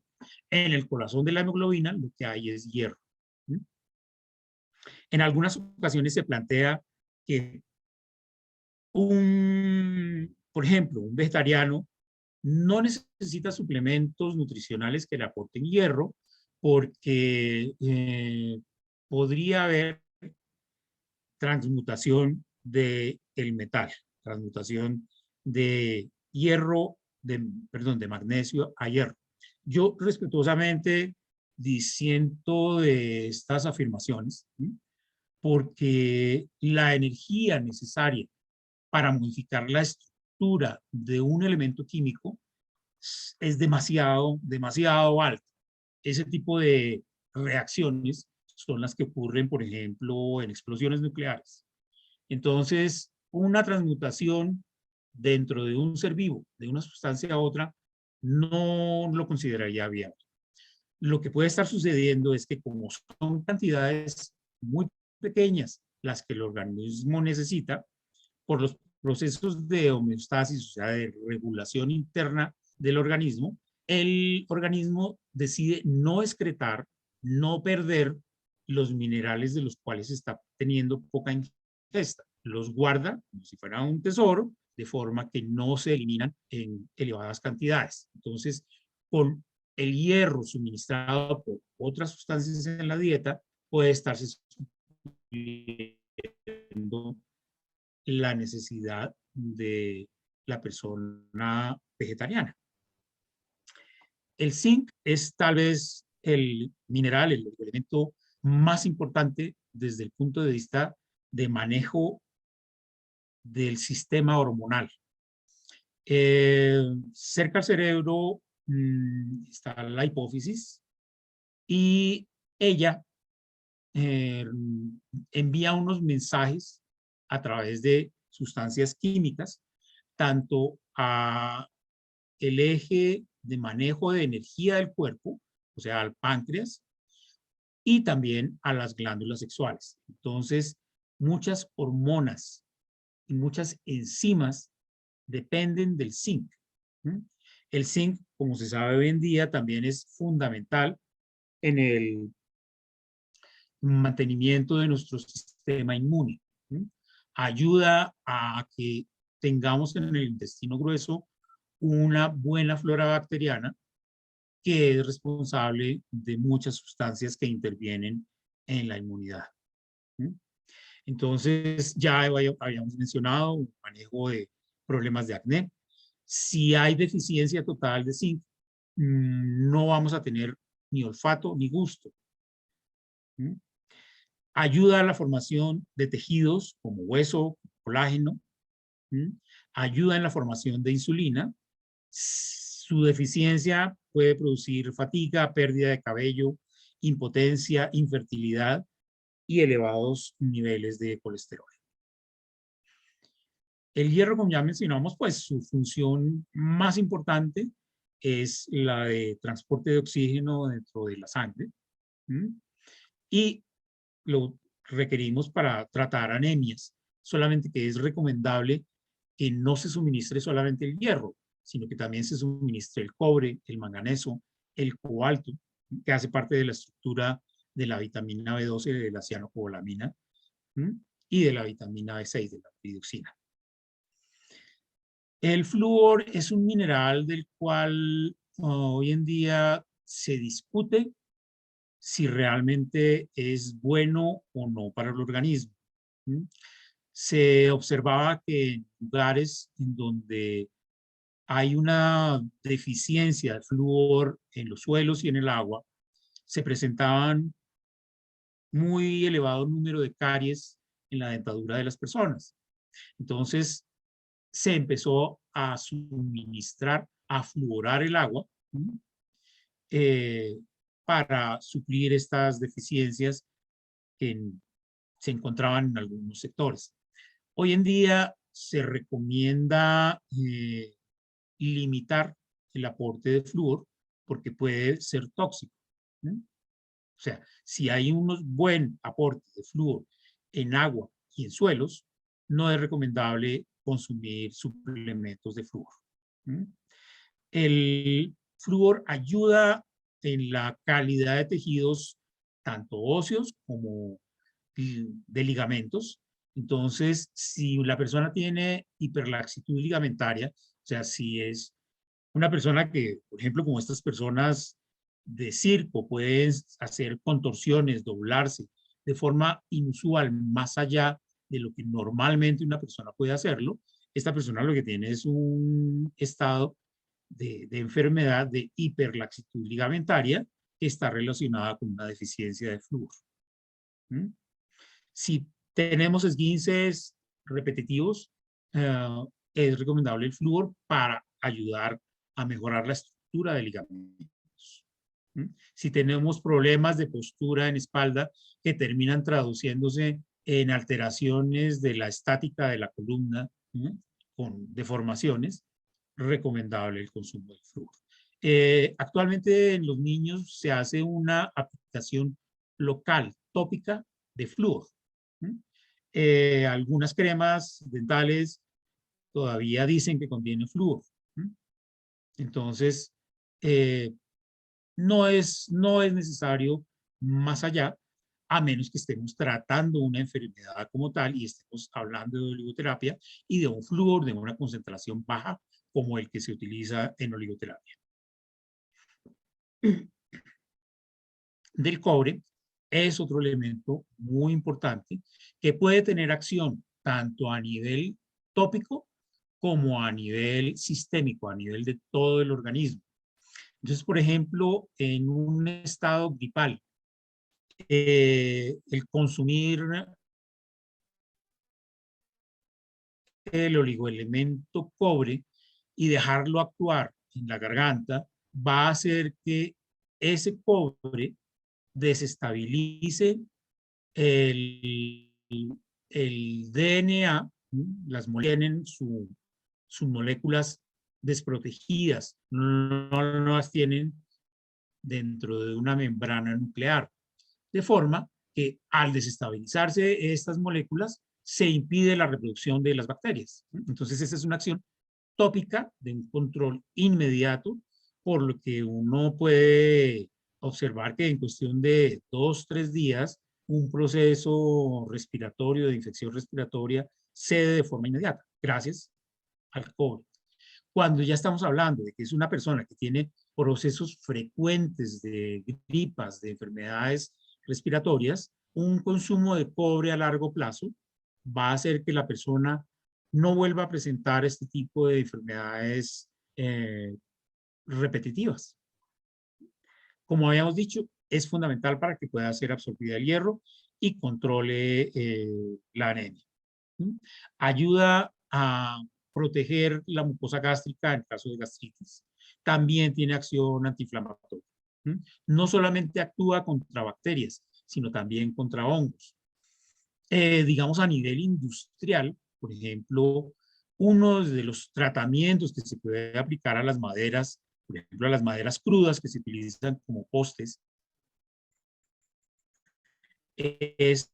En el corazón de la hemoglobina lo que hay es hierro. ¿Mm? En algunas ocasiones se plantea que por ejemplo, un vegetariano no necesita suplementos nutricionales que le aporten hierro porque podría haber transmutación del metal, transmutación de hierro, de magnesio a hierro. Yo respetuosamente disiento de estas afirmaciones, ¿sí? Porque la energía necesaria para modificar la estructura de un elemento químico es demasiado alta. Ese tipo de reacciones son las que ocurren, por ejemplo, en explosiones nucleares. Entonces, una transmutación dentro de un ser vivo, de una sustancia a otra, no lo consideraría viable. Lo que puede estar sucediendo es que como son cantidades muy pequeñas las que el organismo necesita, por los procesos de homeostasis, o sea, de regulación interna del organismo, el organismo decide no excretar, no perder los minerales de los cuales está teniendo poca ingesta. Los guarda como si fuera un tesoro, de forma que no se eliminan en elevadas cantidades. Entonces, con el hierro suministrado por otras sustancias en la dieta, puede estarse supliendo la necesidad de la persona vegetariana. El zinc es tal vez el mineral, el elemento más importante desde el punto de vista de manejo del sistema hormonal. Cerca al cerebro está la hipófisis y ella envía unos mensajes a través de sustancias químicas, tanto a el eje de manejo de energía del cuerpo, o sea, al páncreas, y también a las glándulas sexuales. Entonces, muchas hormonas y muchas enzimas dependen del zinc. ¿Mm? El zinc, como se sabe hoy en día, también es fundamental en el mantenimiento de nuestro sistema inmune. ¿Mm? Ayuda a que tengamos en el intestino grueso una buena flora bacteriana que es responsable de muchas sustancias que intervienen en la inmunidad. ¿Mm? Entonces, ya habíamos mencionado un manejo de problemas de acné. Si hay deficiencia total de zinc, no vamos a tener ni olfato ni gusto. ¿Mm? Ayuda a la formación de tejidos como hueso, colágeno. ¿Mm? Ayuda en la formación de insulina. Su deficiencia puede producir fatiga, pérdida de cabello, impotencia, infertilidad y elevados niveles de colesterol. El hierro, como ya mencionamos, pues su función más importante es la de transporte de oxígeno dentro de la sangre. ¿Mm? Y lo requerimos para tratar anemias, solamente que es recomendable que no se suministre solamente el hierro, sino que también se suministre el cobre, el manganeso, el cobalto, que hace parte de la estructura de la vitamina B12 de la cianocobalamina, y de la vitamina B6 de la piridoxina. El flúor es un mineral del cual hoy en día se discute si realmente es bueno o no para el organismo. ¿Mm? Se observaba que en lugares en donde hay una deficiencia de flúor en los suelos y en el agua, se presentaban muy elevado número de caries en la dentadura de las personas. Entonces, se empezó a suministrar, a fluorar el agua, eh, para suplir estas deficiencias que se encontraban en algunos sectores. Hoy en día se recomienda limitar el aporte de flúor porque puede ser tóxico. ¿No? O sea, si hay un buen aporte de flúor en agua y en suelos, no es recomendable consumir suplementos de flúor. ¿Mm? El flúor ayuda en la calidad de tejidos, tanto óseos como de ligamentos. Entonces, si la persona tiene hiperlaxitud ligamentaria, o sea, si es una persona que, por ejemplo, como estas personas de circo, pueden hacer contorsiones, doblarse de forma inusual, más allá de lo que normalmente una persona puede hacerlo, esta persona lo que tiene es un estado de enfermedad de hiperlaxitud ligamentaria que está relacionada con una deficiencia de flúor. ¿Mm? Si tenemos esguinces repetitivos, es recomendable el flúor para ayudar a mejorar la estructura del ligamentos. ¿Mm? Si tenemos problemas de postura en espalda que terminan traduciéndose en alteraciones de la estática de la columna, con deformaciones, recomendable el consumo del flúor. Actualmente en los niños se hace una aplicación local, tópica, de flúor. Algunas cremas dentales todavía dicen que contienen flúor. Entonces, no es necesario más allá, a menos que estemos tratando una enfermedad como tal y estemos hablando de oligoterapia y de un flúor de una concentración baja como el que se utiliza en oligoterapia. Del cobre es otro elemento muy importante que puede tener acción tanto a nivel tópico como a nivel sistémico, a nivel de todo el organismo. Entonces, por ejemplo, en un estado gripal, el consumir el oligoelemento cobre y dejarlo actuar en la garganta va a hacer que ese cobre desestabilice el, el DNA, las moléculas tienen sus moléculas desprotegidas, no las tienen dentro de una membrana nuclear. De forma que al desestabilizarse estas moléculas, se impide la reproducción de las bacterias. Entonces, esa es una acción tópica de un control inmediato, por lo que uno puede observar que en cuestión de 2, 3 días, un proceso respiratorio, de infección respiratoria, cede de forma inmediata, gracias al cobre. Cuando ya estamos hablando de que es una persona que tiene procesos frecuentes de gripas, de enfermedades respiratorias, un consumo de cobre a largo plazo va a hacer que la persona no vuelva a presentar este tipo de enfermedades repetitivas. Como habíamos dicho, es fundamental para que pueda ser absorbida el hierro y controle la anemia. Ayuda a proteger la mucosa gástrica en caso de gastritis. También tiene acción antiinflamatoria. No solamente actúa contra bacterias, sino también contra hongos. Digamos a nivel industrial, por ejemplo, uno de los tratamientos que se puede aplicar a las maderas, por ejemplo, a las maderas crudas que se utilizan como postes, es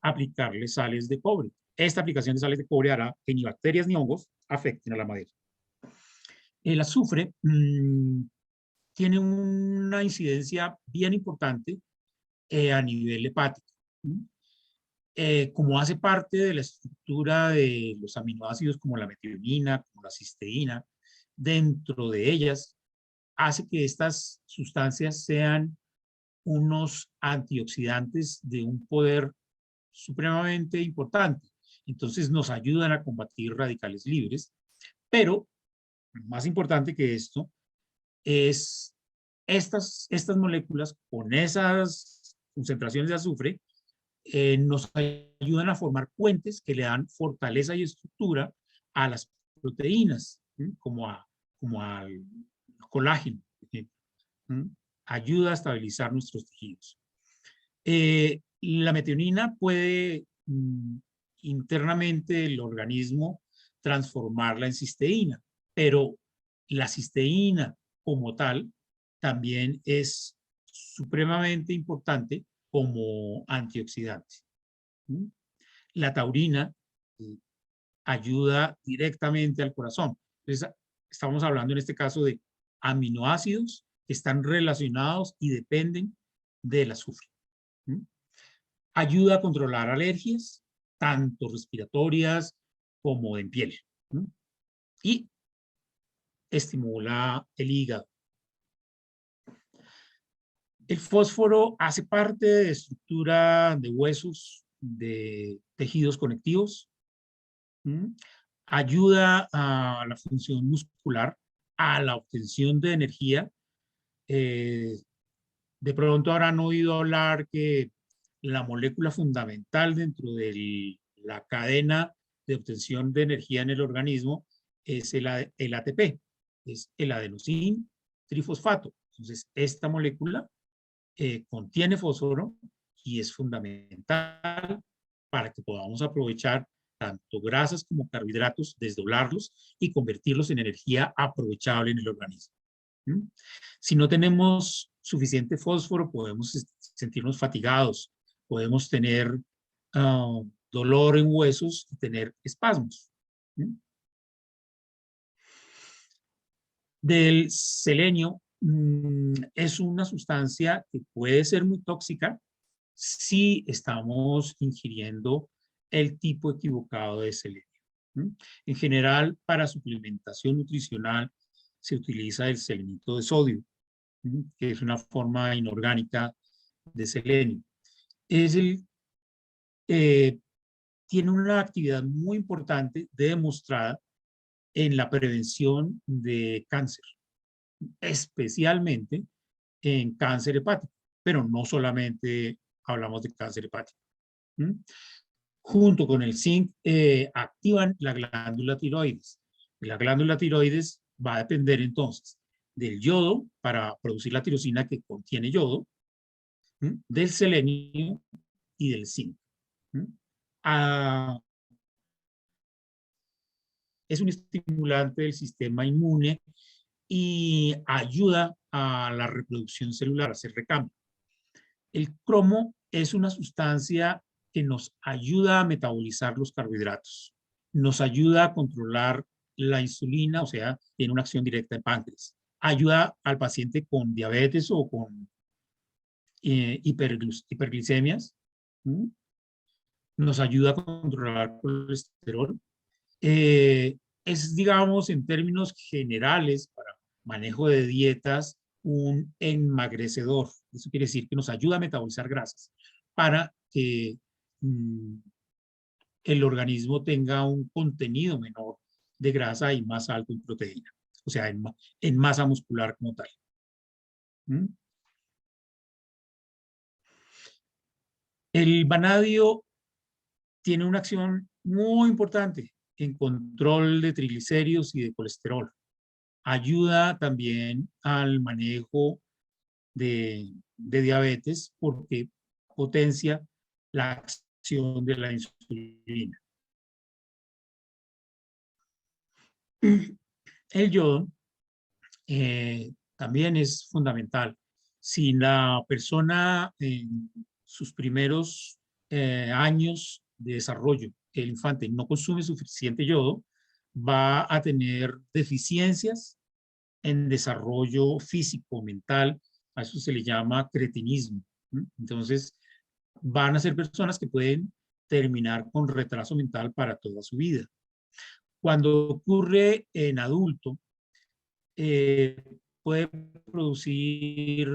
aplicarle sales de cobre. Esta aplicación de sales de cobre hará que ni bacterias ni hongos afecten a la madera. El azufre tiene una incidencia bien importante a nivel hepático. Como hace parte de la estructura de los aminoácidos como la metionina, como la cisteína, dentro de ellas hace que estas sustancias sean unos antioxidantes de un poder supremamente importante. Entonces nos ayudan a combatir radicales libres, pero más importante que esto es estas moléculas con esas concentraciones de azufre nos ayudan a formar puentes que le dan fortaleza y estructura a las proteínas, como al colágeno. Ayuda a estabilizar nuestros tejidos. La metionina puede internamente el organismo transformarla en cisteína, pero la cisteína como tal también es supremamente importante como antioxidante. La taurina ayuda directamente al corazón. Entonces, estamos hablando en este caso de aminoácidos que están relacionados y dependen del azufre. Ayuda a controlar alergias, tanto respiratorias como en piel. Y estimula el hígado. El fósforo hace parte de estructura de huesos, de tejidos conectivos. Ayuda a la función muscular, a la obtención de energía. De pronto habrán oído hablar que la molécula fundamental dentro de la cadena de obtención de energía en el organismo es el ATP, es el adenosín trifosfato. Entonces, esta molécula contiene fósforo y es fundamental para que podamos aprovechar tanto grasas como carbohidratos, desdoblarlos y convertirlos en energía aprovechable en el organismo. Si no tenemos suficiente fósforo, podemos sentirnos fatigados, podemos tener dolor en huesos y tener espasmos. Del selenio, es una sustancia que puede ser muy tóxica si estamos ingiriendo el tipo equivocado de selenio. En general, para suplementación nutricional se utiliza el selenito de sodio, que es una forma inorgánica de selenio. Tiene una actividad muy importante demostrada en la prevención de cáncer, especialmente en cáncer hepático, pero no solamente hablamos de cáncer hepático. Junto con el zinc activan la glándula tiroides. La glándula tiroides va a depender entonces del yodo para producir la tirosina que contiene yodo, del selenio y del zinc. Es un estimulante del sistema inmune y ayuda a la reproducción celular, a hacer recambio. El cromo es una sustancia que nos ayuda a metabolizar los carbohidratos, nos ayuda a controlar la insulina, o sea, tiene una acción directa en páncreas. Ayuda al paciente con diabetes o con hiperglicemias. ¿Mm? Nos ayuda a controlar el colesterol. Es, digamos, en términos generales, para manejo de dietas, un enmagrecedor. Eso quiere decir que nos ayuda a metabolizar grasas para que el organismo tenga un contenido menor de grasa y más alto en proteína, o sea, en masa muscular como tal. ¿Mm? El vanadio tiene una acción muy importante en control de triglicéridos y de colesterol. Ayuda también al manejo de diabetes porque potencia la acción de la insulina. El yodo también es fundamental. Si la persona en sus primeros años de desarrollo, el infante no consume suficiente yodo, va a tener deficiencias en desarrollo físico, mental, a eso se le llama cretinismo. Entonces, van a ser personas que pueden terminar con retraso mental para toda su vida. Cuando ocurre en adulto, puede producir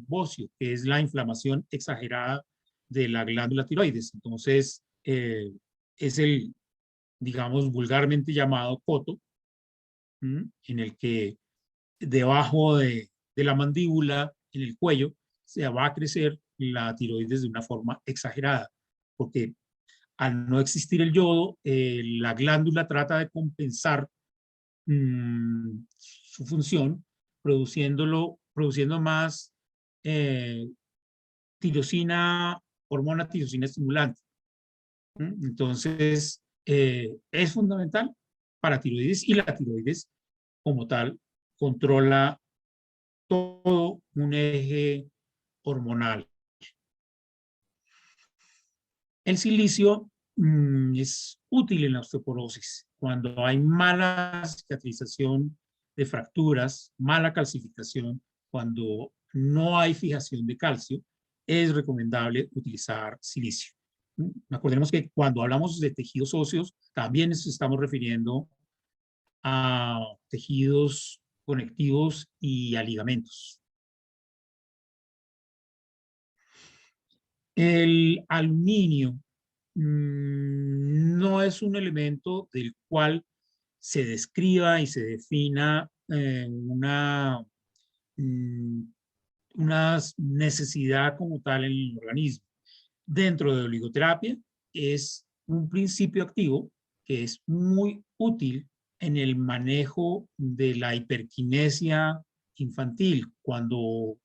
bocio, que es la inflamación exagerada de la glándula tiroides. Entonces, es el, digamos, vulgarmente llamado coto, en el que debajo de la mandíbula, en el cuello, se va a crecer la tiroides de una forma exagerada, porque al no existir el yodo, la glándula trata de compensar su función, produciendo más tirosina, hormona tirosina estimulante. Entonces, es fundamental para tiroides y la tiroides como tal controla todo un eje hormonal. El silicio es útil en la osteoporosis. Cuando hay mala cicatrización de fracturas, mala calcificación, cuando no hay fijación de calcio, es recomendable utilizar silicio. Acordemos que cuando hablamos de tejidos óseos, también nos estamos refiriendo a tejidos conectivos y a ligamentos. El aluminio no es un elemento del cual se describa y se defina una necesidad como tal en el organismo. Dentro de oligoterapia es un principio activo que es muy útil en el manejo de la hiperquinesia infantil. Cuando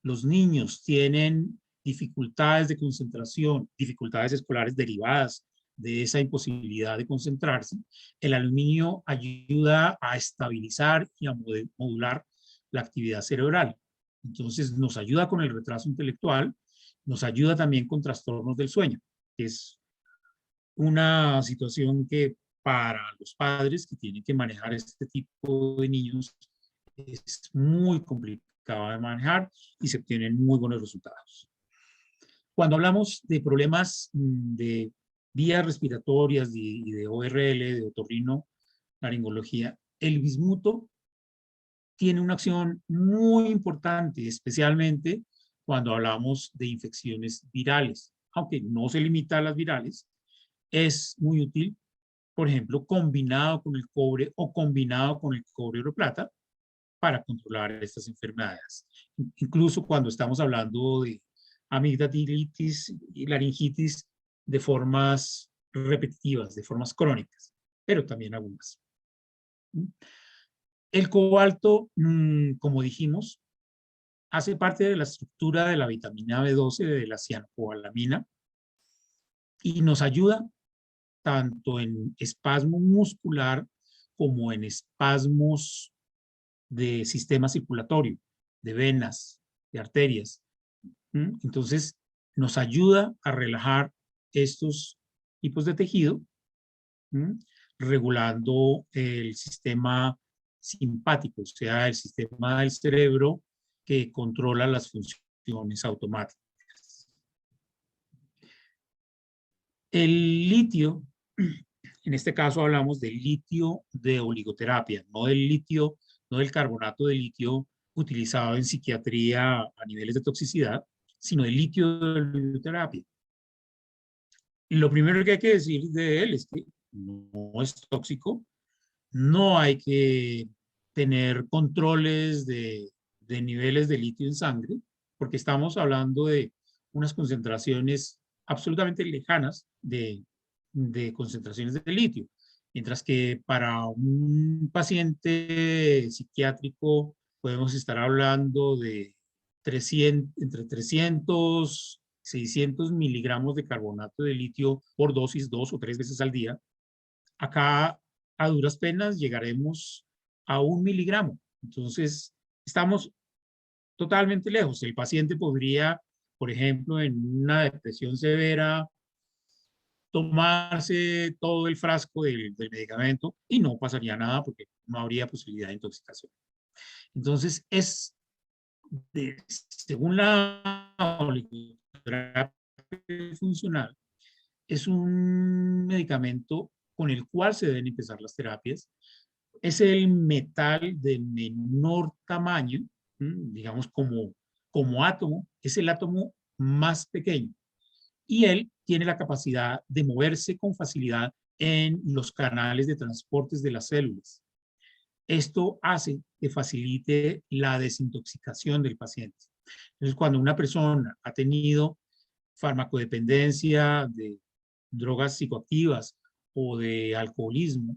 los niños tienen dificultades de concentración, dificultades escolares derivadas de esa imposibilidad de concentrarse, el aluminio ayuda a estabilizar y a modular la actividad cerebral. Entonces nos ayuda con el retraso intelectual, nos ayuda también con trastornos del sueño, que es una situación que para los padres que tienen que manejar este tipo de niños es muy complicado de manejar y se obtienen muy buenos resultados. Cuando hablamos de problemas de vías respiratorias y de ORL, de otorrinolaringología, el bismuto tiene una acción muy importante, especialmente cuando hablamos de infecciones virales. Aunque no se limita a las virales, es muy útil, por ejemplo, combinado con el cobre o combinado con el cobre oro plata para controlar estas enfermedades. Incluso cuando estamos hablando de amigdalitis y laringitis de formas repetitivas, de formas crónicas, pero también agudas. El cobalto, como dijimos, hace parte de la estructura de la vitamina B12 de la cianocobalamina y nos ayuda tanto en espasmo muscular como en espasmos de sistema circulatorio, de venas, de arterias. Entonces, nos ayuda a relajar estos tipos de tejido, regulando el sistema simpático, o sea, el sistema del cerebro que controla las funciones automáticas. El litio, en este caso hablamos del litio de oligoterapia, no del litio, no del carbonato de litio utilizado en psiquiatría a niveles de toxicidad, sino del litio de oligoterapia. Lo primero que hay que decir de él es que no es tóxico, no hay que tener controles de niveles de litio en sangre, porque estamos hablando de unas concentraciones absolutamente lejanas de concentraciones de litio. Mientras que para un paciente psiquiátrico podemos estar hablando de 300, entre 300, 600 miligramos de carbonato de litio por dosis 2 o 3 veces al día. Acá a duras penas llegaremos a 1 miligramo. Entonces, estamos totalmente lejos. El paciente podría, por ejemplo, en una depresión severa, tomarse todo el frasco del medicamento y no pasaría nada porque no habría posibilidad de intoxicación. Entonces, según la oligoterapia funcional, es un medicamento con el cual se deben empezar las terapias. Es el metal de menor tamaño, digamos como átomo, es el átomo más pequeño. Y él tiene la capacidad de moverse con facilidad en los canales de transportes de las células. Esto hace que facilite la desintoxicación del paciente. Entonces, cuando una persona ha tenido farmacodependencia de drogas psicoactivas o de alcoholismo,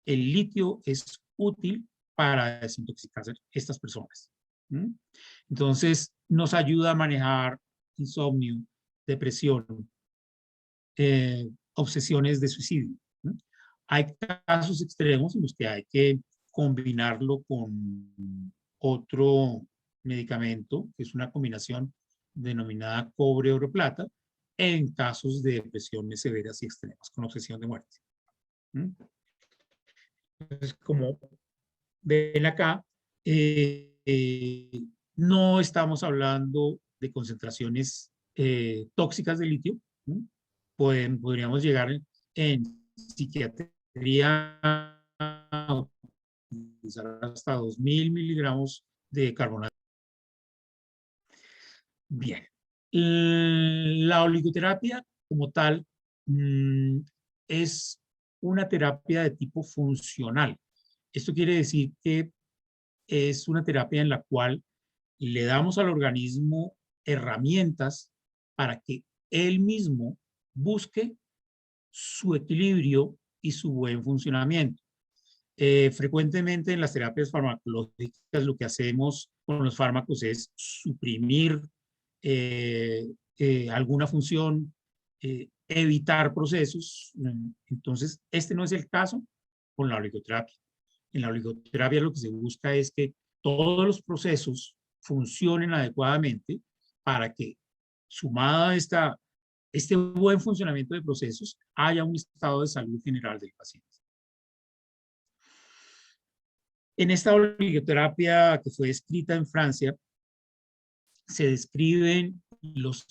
el litio es útil para desintoxicar a estas personas. Entonces, nos ayuda a manejar insomnio, depresión, obsesiones de suicidio. Hay casos extremos en los que hay que combinarlo con otro medicamento, que es una combinación denominada cobre-oro-plata, en casos de depresiones severas y extremas, con obsesión de muerte. Entonces, como ven acá, no estamos hablando de concentraciones tóxicas de litio. Podríamos llegar en psiquiatría a utilizar hasta 2000 miligramos de carbonato. Bien. La oligoterapia como tal es una terapia de tipo funcional. Esto quiere decir que es una terapia en la cual le damos al organismo herramientas para que él mismo busque su equilibrio y su buen funcionamiento. Frecuentemente en las terapias farmacológicas lo que hacemos con los fármacos es suprimir alguna función, evitar procesos. Entonces, este no es el caso con la oligoterapia. En la oligoterapia lo que se busca es que todos los procesos funcionen adecuadamente para que, sumada a este buen funcionamiento de procesos, haya un estado de salud general del paciente. En esta oligoterapia que fue escrita en Francia, se describen los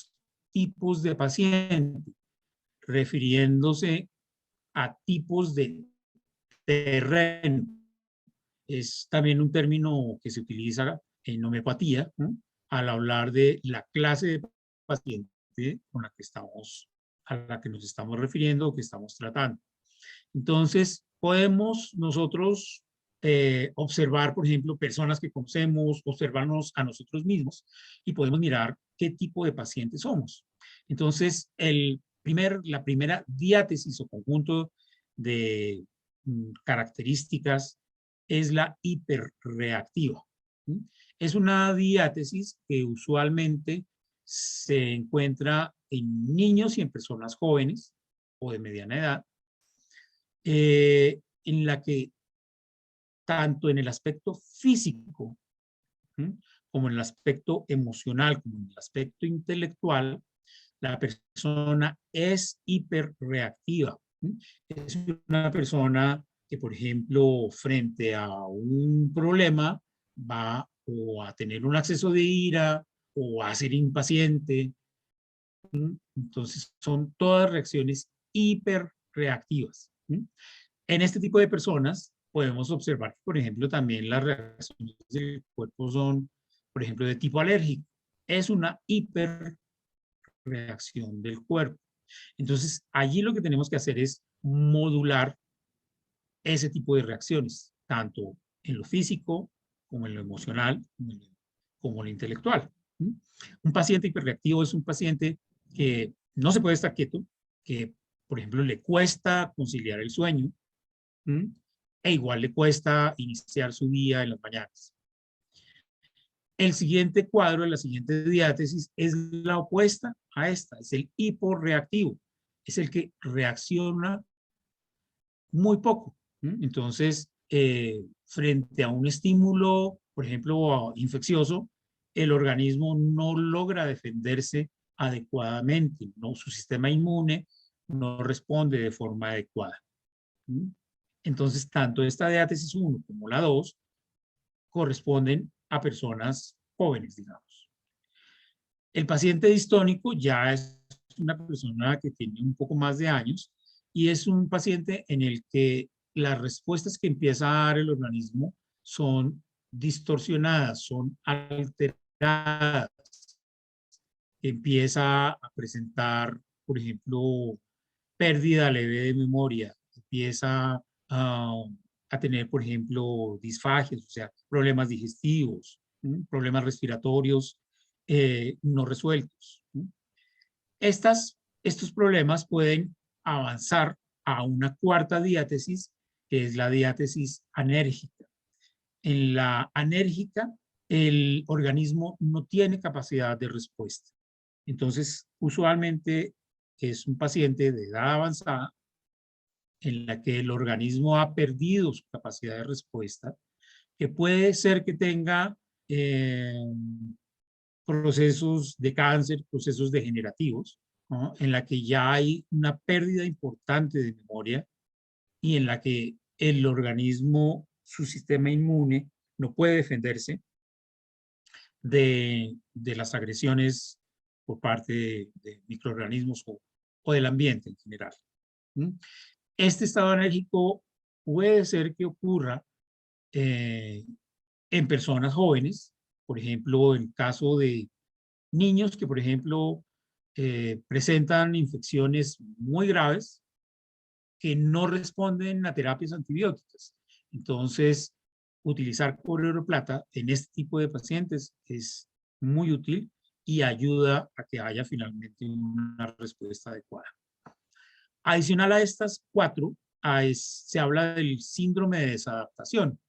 tipos de paciente, refiriéndose a tipos de terreno. Es también un término que se utiliza en homeopatía, ¿no?, al hablar de la clase de paciente con la que a la que nos estamos refiriendo o que estamos tratando. Entonces, podemos nosotros observar, por ejemplo, personas que conocemos, observarnos a nosotros mismos y podemos mirar qué tipo de pacientes somos. Entonces, la primera diátesis o conjunto de características es la hiperreactiva. Es una diátesis que usualmente se encuentra en niños y en personas jóvenes o de mediana edad, en la que tanto en el aspecto físico, como en el aspecto emocional, como en el aspecto intelectual, la persona es hiperreactiva. ¿Mm? Es una persona que, por ejemplo, frente a un problema va o a tener un acceso de ira o a ser impaciente. ¿Mm? Entonces, son todas reacciones hiperreactivas. ¿Mm? En este tipo de personas podemos observar que, por ejemplo, también las reacciones del cuerpo son, por ejemplo, de tipo alérgico. Es una hiperreacción del cuerpo. Entonces, allí lo que tenemos que hacer es modular ese tipo de reacciones, tanto en lo físico como en lo emocional, como en lo intelectual. ¿Mm? Un paciente hiperreactivo es un paciente que no se puede estar quieto, que, por ejemplo, le cuesta conciliar el sueño, ¿Mm? E igual le cuesta iniciar su día en las mañanas. El siguiente cuadro, la siguiente diátesis, es la opuesta a esta, es el hiporreactivo, es el que reacciona muy poco. Entonces, frente a un estímulo, por ejemplo, infeccioso, el organismo no logra defenderse adecuadamente, ¿no? Su sistema inmune no responde de forma adecuada. Entonces, tanto esta diátesis 1 como la 2 corresponden a personas jóvenes, digamos. El paciente distónico ya es una persona que tiene un poco más de años y es un paciente en el que las respuestas que empieza a dar el organismo son distorsionadas, son alteradas. Empieza a presentar, por ejemplo, pérdida leve de memoria, empieza a tener, por ejemplo, disfagias, o sea, problemas digestivos, problemas respiratorios no resueltos. Estos problemas pueden avanzar a una cuarta diátesis, que es la diátesis anérgica. En la anérgica, el organismo no tiene capacidad de respuesta. Entonces, usualmente es un paciente de edad avanzada en la que el organismo ha perdido su capacidad de respuesta, que puede ser que tenga procesos de cáncer, procesos degenerativos, ¿no? En la que ya hay una pérdida importante de memoria y en la que el organismo, su sistema inmune, no puede defenderse de las agresiones por parte de microorganismos o del ambiente en general. Este estado enérgico puede ser que ocurra eh, en personas jóvenes, por ejemplo, en caso de niños que, por ejemplo, presentan infecciones muy graves que no responden a terapias antibióticas. Entonces, utilizar cloruro de plata en este tipo de pacientes es muy útil y ayuda a que haya finalmente una respuesta adecuada. Adicional a estas cuatro, se habla del síndrome de desadaptación.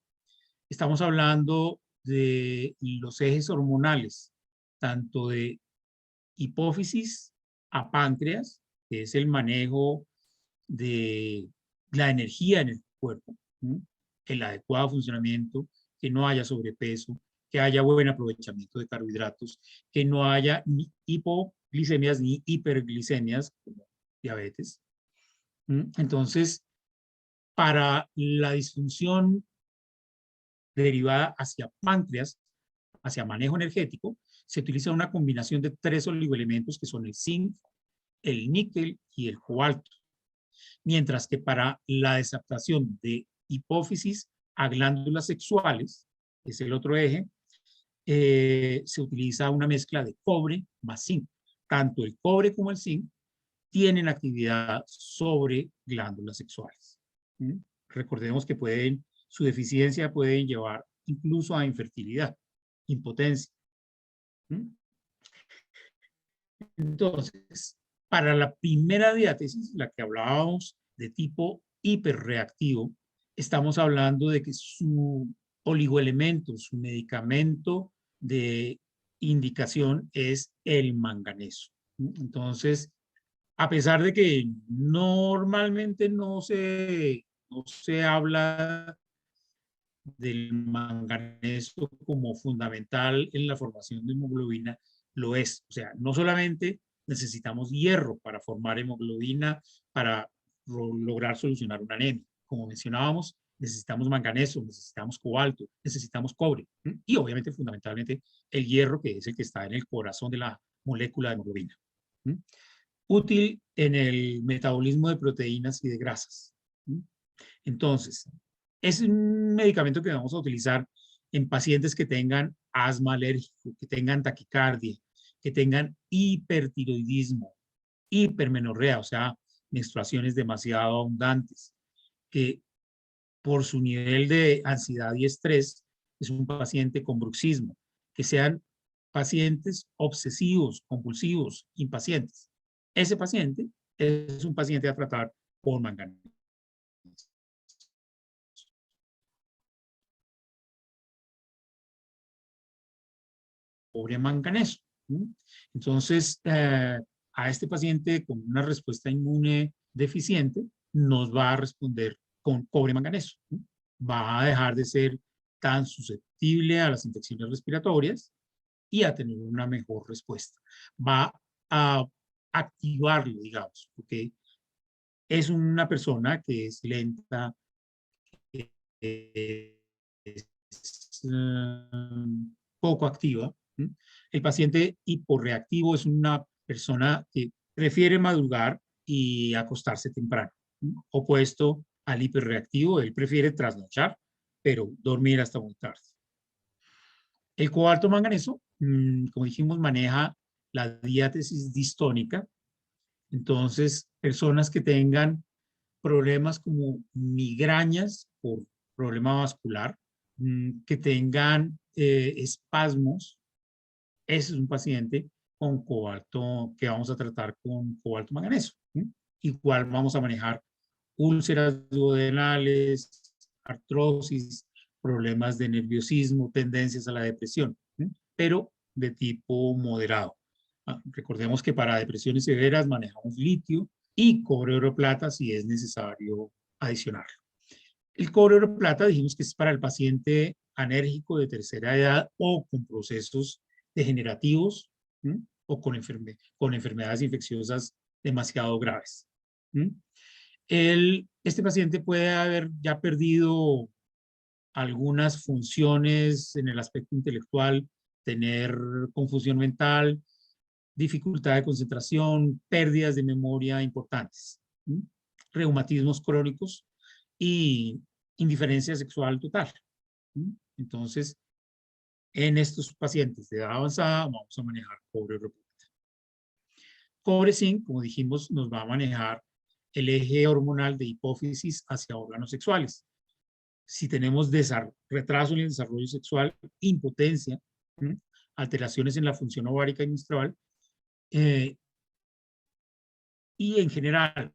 Estamos hablando de los ejes hormonales, tanto de hipófisis a páncreas, que es el manejo de la energía en el cuerpo, ¿sí? El adecuado funcionamiento, que no haya sobrepeso, que haya buen aprovechamiento de carbohidratos, que no haya ni hipoglicemias ni hiperglicemias, como diabetes. Entonces, para la disfunción derivada hacia páncreas, hacia manejo energético, se utiliza una combinación de 3 oligoelementos que son el zinc, el níquel y el cobalto. Mientras que para la desadaptación de hipófisis a glándulas sexuales, que es el otro eje, se utiliza una mezcla de cobre más zinc. Tanto el cobre como el zinc tienen actividad sobre glándulas sexuales. Recordemos que su deficiencia puede llevar incluso a infertilidad, impotencia. Entonces, para la primera diátesis, la que hablábamos de tipo hiperreactivo, estamos hablando de que su oligoelemento, su medicamento de indicación es el manganeso. Entonces, a pesar de que normalmente no se habla del manganeso como fundamental en la formación de hemoglobina, lo es. O sea, no solamente necesitamos hierro para formar hemoglobina, para lograr solucionar una anemia. Como mencionábamos, necesitamos manganeso, necesitamos cobalto, necesitamos cobre y obviamente fundamentalmente el hierro, que es el que está en el corazón de la molécula de hemoglobina. Útil en el metabolismo de proteínas y de grasas. Entonces, es un medicamento que vamos a utilizar en pacientes que tengan asma alérgico, que tengan taquicardia, que tengan hipertiroidismo, hipermenorrea, o sea, menstruaciones demasiado abundantes, que por su nivel de ansiedad y estrés es un paciente con bruxismo, que sean pacientes obsesivos, compulsivos, impacientes. Ese paciente es un paciente a tratar con manganeso. Cobre manganeso. Entonces, a este paciente con una respuesta inmune deficiente, nos va a responder con cobre manganeso. Va a dejar de ser tan susceptible a las infecciones respiratorias y a tener una mejor respuesta. Va a activarlo, digamos, porque es una persona que es lenta, que es poco activa. El paciente hiporreactivo es una persona que prefiere madrugar y acostarse temprano, opuesto al hiperreactivo, él prefiere trasnochar, pero dormir hasta muy tarde. El cobalto manganeso, como dijimos, maneja la diátesis distónica. Entonces, personas que tengan problemas como migrañas por problema vascular, que tengan espasmos, ese es un paciente con cobalto que vamos a tratar con cobalto manganeso. Igual vamos a manejar úlceras duodenales, artrosis, problemas de nerviosismo, tendencias a la depresión, pero de tipo moderado. Recordemos que para depresiones severas manejamos litio y cobre oro plata si es necesario adicionarlo. El cobre oro plata dijimos que es para el paciente anérgico de tercera edad o con procesos degenerativos o con enfermedades infecciosas demasiado graves. Este paciente puede haber ya perdido algunas funciones en el aspecto intelectual, tener confusión mental, dificultad de concentración, pérdidas de memoria importantes, reumatismos crónicos y indiferencia sexual total. Entonces, en estos pacientes de edad avanzada vamos a manejar cobre oro plata. Cobre zinc, como dijimos, nos va a manejar el eje hormonal de hipófisis hacia órganos sexuales. Si tenemos retraso en el desarrollo sexual, impotencia, alteraciones en la función ovárica y menstrual, y en general,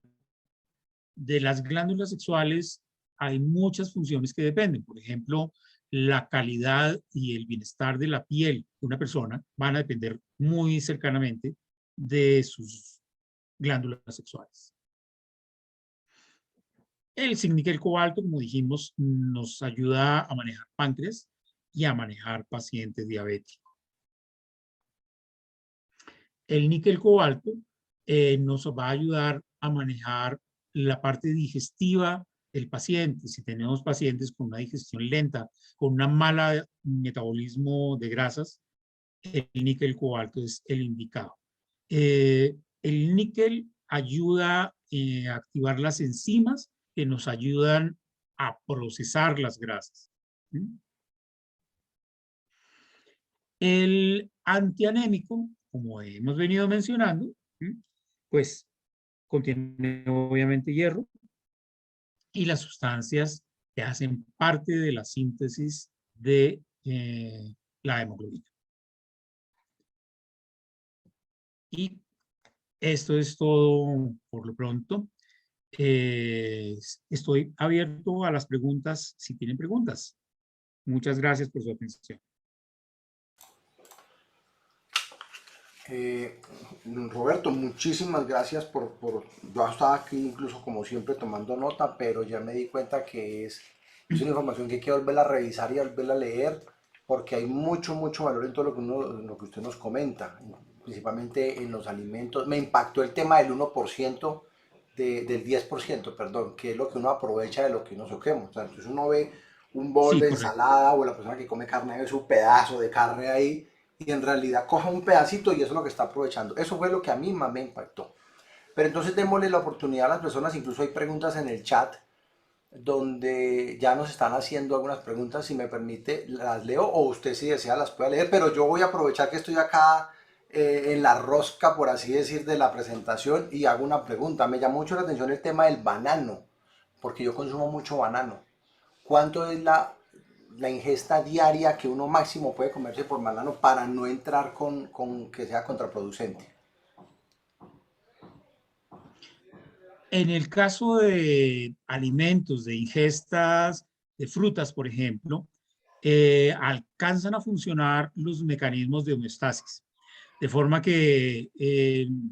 de las glándulas sexuales hay muchas funciones que dependen. Por ejemplo, la calidad y el bienestar de la piel de una persona van a depender muy cercanamente de sus glándulas sexuales. El zinc níquel cobalto, como dijimos, nos ayuda a manejar páncreas y a manejar pacientes diabéticos. El níquel cobalto nos va a ayudar a manejar la parte digestiva del paciente. Si tenemos pacientes con una digestión lenta, con una mala metabolismo de grasas, el níquel cobalto es el indicado. El níquel ayuda a activar las enzimas que nos ayudan a procesar las grasas. El antianémico, como hemos venido mencionando, pues contiene obviamente hierro y las sustancias que hacen parte de la síntesis de la hemoglobina. Y esto es todo por lo pronto. Estoy abierto a las preguntas si tienen preguntas. Muchas gracias por su atención. Roberto, muchísimas gracias yo estaba aquí incluso como siempre tomando nota, pero ya me di cuenta que es una información que hay que volver a revisar y volver a leer, porque hay mucho valor en todo lo que usted nos comenta, principalmente en los alimentos. Me impactó el tema del 1%, del 10%, perdón, que es lo que uno aprovecha de lo que uno quema. O sea, entonces uno ve un bol Sí, de correcto. ensalada o la persona que come carne ve su pedazo de carne ahí y en realidad coja un pedacito y eso es lo que está aprovechando. Eso fue lo que a mí más me impactó. Pero entonces démosle la oportunidad a las personas, incluso hay preguntas en el chat donde ya nos están haciendo algunas preguntas, si me permite las leo o usted si desea las puede leer, pero yo voy a aprovechar que estoy acá en la rosca, por así decir, de la presentación y hago una pregunta. Me llama mucho la atención el tema del banano, porque yo consumo mucho banano. ¿Cuánto es la ingesta diaria que uno máximo puede comerse por banano para no entrar con que sea contraproducente? En el caso de alimentos, de ingestas de frutas, por ejemplo, alcanzan a funcionar los mecanismos de homeostasis, de forma que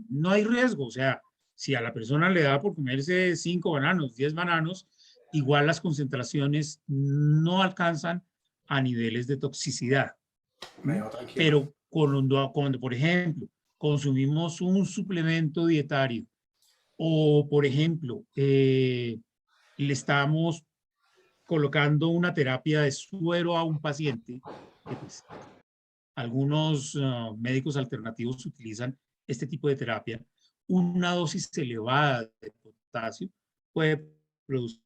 no hay riesgo. O sea, si a la persona le da por comerse 5 bananos, 10 bananos, igual las concentraciones no alcanzan a niveles de toxicidad. Me ¿M? dejo tranquilo. Pero cuando, por ejemplo, consumimos un suplemento dietario o, por ejemplo, le estamos colocando una terapia de suero a un paciente, que pues algunos médicos alternativos utilizan este tipo de terapia, una dosis elevada de potasio puede producir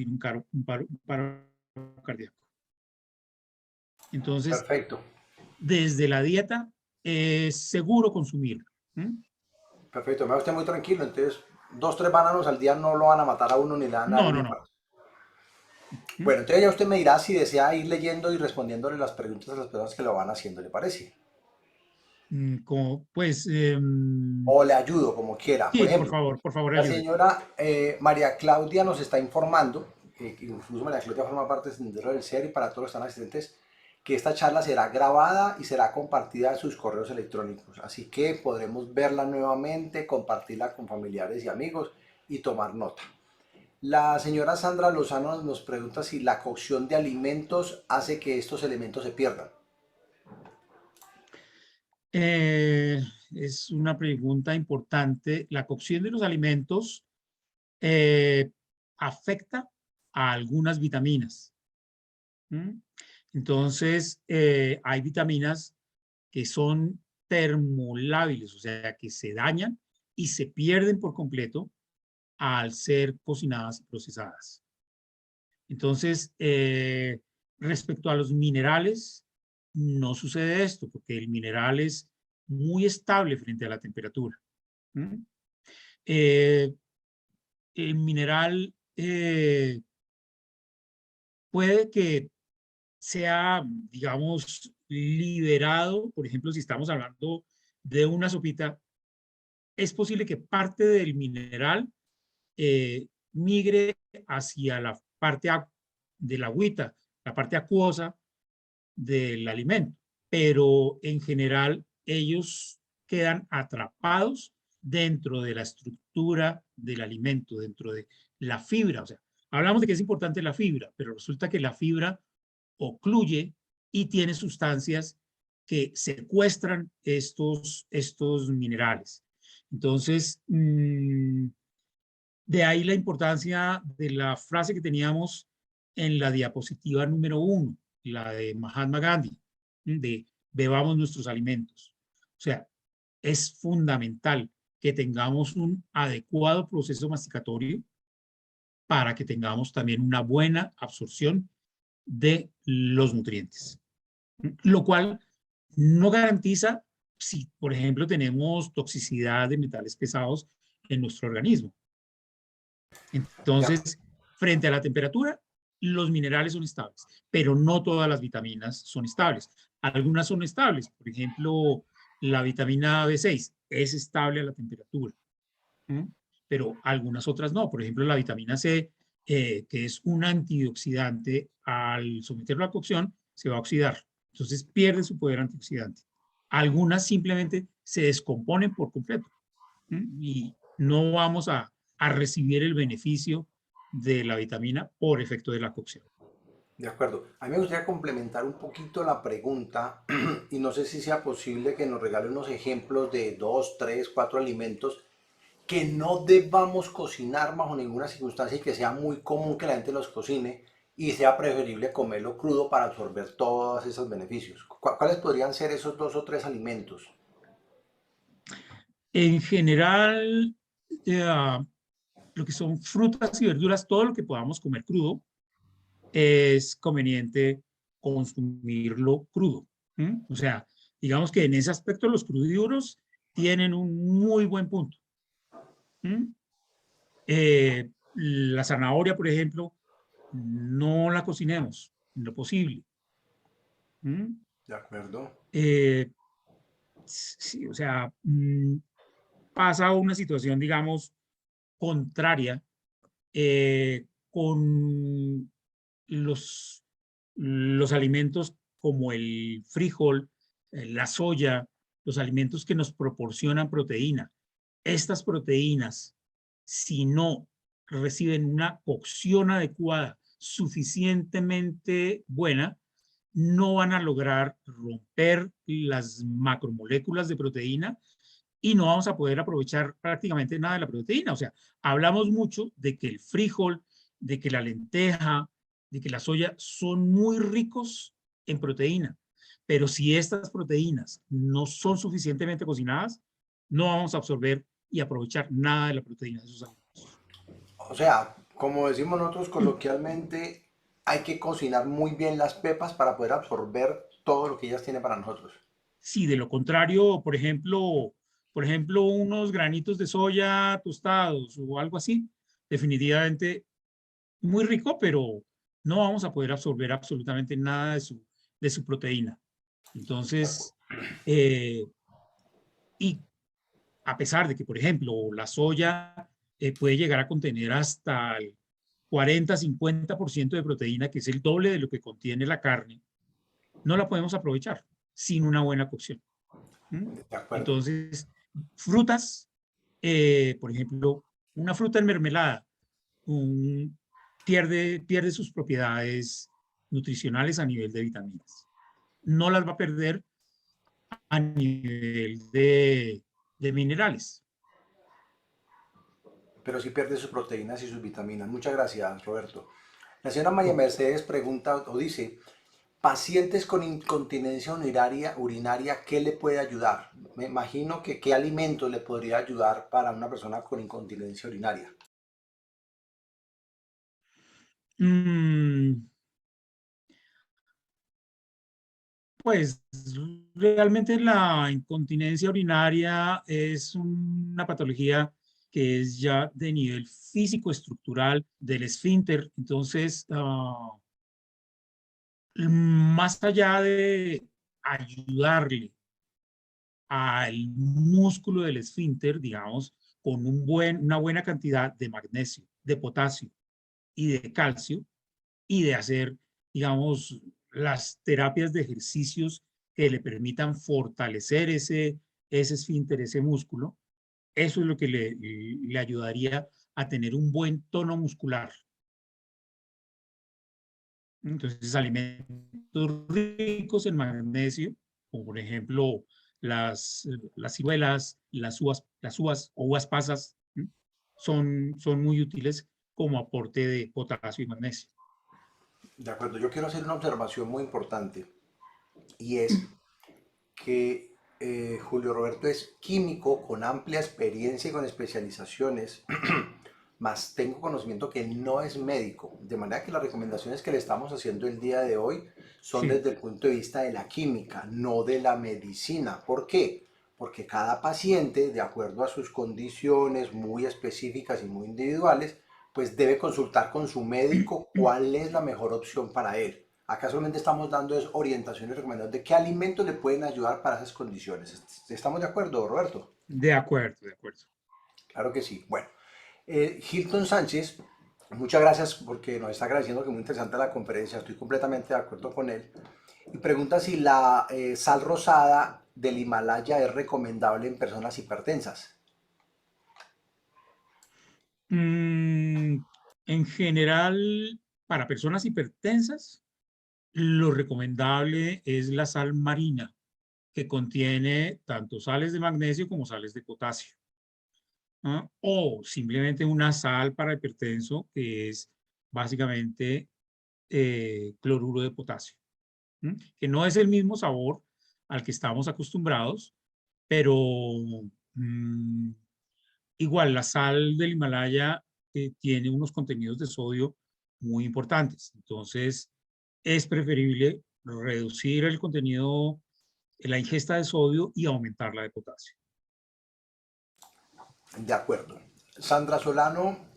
un paro cardíaco. Entonces, Perfecto. desde la dieta es seguro consumirlo. ¿M? Perfecto, me va usted muy tranquilo, entonces 2, 3 bananos al día no lo van a matar a uno ni le van a dar No, un no, no. infarto. ¿M? Bueno, entonces ya usted me dirá si desea ir leyendo y respondiéndole las preguntas a las personas que lo van haciendo, ¿le parece? Como, pues, O le ayudo, como quiera. Por sí, ejemplo, por favor, la ayude. señora María Claudia nos está informando, que incluso María Claudia forma parte del Sendero del Ser y para todos los que están asistentes, que esta charla será grabada y será compartida en sus correos electrónicos. Así que podremos verla nuevamente, compartirla con familiares y amigos y tomar nota. La señora Sandra Lozano nos pregunta si la cocción de alimentos hace que estos elementos se pierdan. Eh, es una pregunta importante. La cocción de los alimentos eh, afecta a algunas vitaminas. ¿M? Entonces, hay vitaminas que son termolábiles, o sea, que se dañan y se pierden por completo al ser cocinadas y procesadas. Entonces, respecto a los minerales, no sucede esto, porque el mineral es muy estable frente a la temperatura. ¿M? Eh, el mineral puede que sea, digamos, liberado, por ejemplo, si estamos hablando de una sopita, es posible que parte del mineral migre hacia la parte de la agüita, la parte acuosa del alimento, pero en general ellos quedan atrapados dentro de la estructura del alimento, dentro de la fibra. O sea, hablamos de que es importante la fibra, pero resulta que la fibra ocluye y tiene sustancias que secuestran estos minerales. Entonces, de ahí la importancia de la frase que teníamos en la diapositiva número 1, la de Mahatma Gandhi, de bebamos nuestros alimentos. O sea, es fundamental que tengamos un adecuado proceso masticatorio para que tengamos también una buena absorción de los nutrientes, lo cual no garantiza si, por ejemplo, tenemos toxicidad de metales pesados en nuestro organismo. Ya, Entonces, frente a la temperatura, los minerales son estables, pero no todas las vitaminas son estables. Algunas son estables, por ejemplo, la vitamina B6 es estable a la temperatura, ¿m? Pero algunas otras no. Por ejemplo, la vitamina C, que es un antioxidante, al someterlo a cocción, se va a oxidar. Entonces pierde su poder antioxidante. Algunas simplemente se descomponen por completo, ¿m? Y no vamos a recibir el beneficio de la vitamina por efecto de la cocción. de acuerdo. A mí me gustaría complementar un poquito la pregunta y no sé si sea posible que nos regale unos ejemplos de 2, 3, 4 alimentos que no debamos cocinar bajo ninguna circunstancia y que sea muy común que la gente los cocine y sea preferible comerlo crudo para absorber todos esos beneficios. ¿Cuáles podrían ser esos dos o tres alimentos? En general, eh, lo que son frutas y verduras, todo lo que podamos comer crudo, es conveniente consumirlo crudo. O sea, digamos que en ese aspecto los crudiuros tienen un muy buen punto. ¿Mm? La zanahoria, por ejemplo, no la cocinemos en lo posible. ¿Mm? ¿De acuerdo? Eh, sí, o sea, pasa una situación, digamos, contraria con los, los alimentos como el frijol, la soya, los alimentos que nos proporcionan proteína. Estas proteínas, si no reciben una cocción adecuada, suficientemente buena, no van a lograr romper las macromoléculas de proteína y no vamos a poder aprovechar prácticamente nada de la proteína. O sea, hablamos mucho de que el frijol, de que la lenteja, de que la soya son muy ricos en proteína, pero si estas proteínas no son suficientemente cocinadas, no vamos a absorber y aprovechar nada de la proteína de esos alimentos. O sea, como decimos nosotros coloquialmente, hay que cocinar muy bien las pepas para poder absorber todo lo que ellas tienen para nosotros. Si de lo contrario, por ejemplo, unos granitos de soya tostados o algo así, definitivamente muy rico, pero no vamos a poder absorber absolutamente nada de su proteína. Entonces, eh, y a pesar de que, por ejemplo, la soya puede llegar a contener hasta el 40-50% de proteína, que es el doble de lo que contiene la carne, no la podemos aprovechar sin una buena cocción. ¿Mm? De acuerdo. Entonces, frutas, por ejemplo, una fruta en mermelada un, pierde sus propiedades nutricionales a nivel de vitaminas. No las va a perder a nivel de minerales. Pero sí pierde sus proteínas y sus vitaminas. Muchas gracias, Roberto. La señora María Mercedes pregunta o dice, pacientes con incontinencia urinaria, ¿qué le puede ayudar? Me imagino que qué alimentos le podría ayudar para una persona con incontinencia urinaria. Mm, pues realmente la incontinencia urinaria es una patología que es ya de nivel físico estructural del esfínter. Entonces, más allá de ayudarle al músculo del esfínter, digamos, con una buena cantidad de magnesio, de potasio y de calcio, y de hacer, digamos, las terapias de ejercicios que le permitan fortalecer ese esfínter, ese músculo, eso es lo que le ayudaría a tener un buen tono muscular. Entonces, alimentos ricos en magnesio, como por ejemplo las ciruelas, las uvas o uvas pasas, son muy útiles como aporte de potasio y magnesio. De acuerdo, yo quiero hacer una observación muy importante y es que Julio Roberto es químico con amplia experiencia y con especializaciones, más tengo conocimiento que no es médico, de manera que las recomendaciones que le estamos haciendo el día de hoy son Sí. desde el punto de vista de la química, no de la medicina. ¿Por qué? Porque cada paciente, de acuerdo a sus condiciones muy específicas y muy individuales, pues debe consultar con su médico cuál es la mejor opción para él. Acá solamente estamos dando es orientaciones recomendadas de qué alimentos le pueden ayudar para esas condiciones. ¿Estamos de acuerdo, Roberto? De acuerdo, de acuerdo. Claro que sí. Bueno, Hilton Sánchez, muchas gracias porque nos está agradeciendo que muy interesante la conferencia, estoy completamente de acuerdo con él. Y pregunta si la sal rosada del Himalaya es recomendable en personas hipertensas. Mm, en general, para personas hipertensas, lo recomendable es la sal marina, que contiene tanto sales de magnesio como sales de potasio. ¿ah? O simplemente una sal para hipertenso, que es básicamente cloruro de potasio, que no es el mismo sabor al que estamos acostumbrados, pero mm, igual la sal del Himalaya tiene unos contenidos de sodio muy importantes. Entonces, es preferible reducir el contenido, la ingesta de sodio y aumentar la de potasio. De acuerdo. Sandra Solano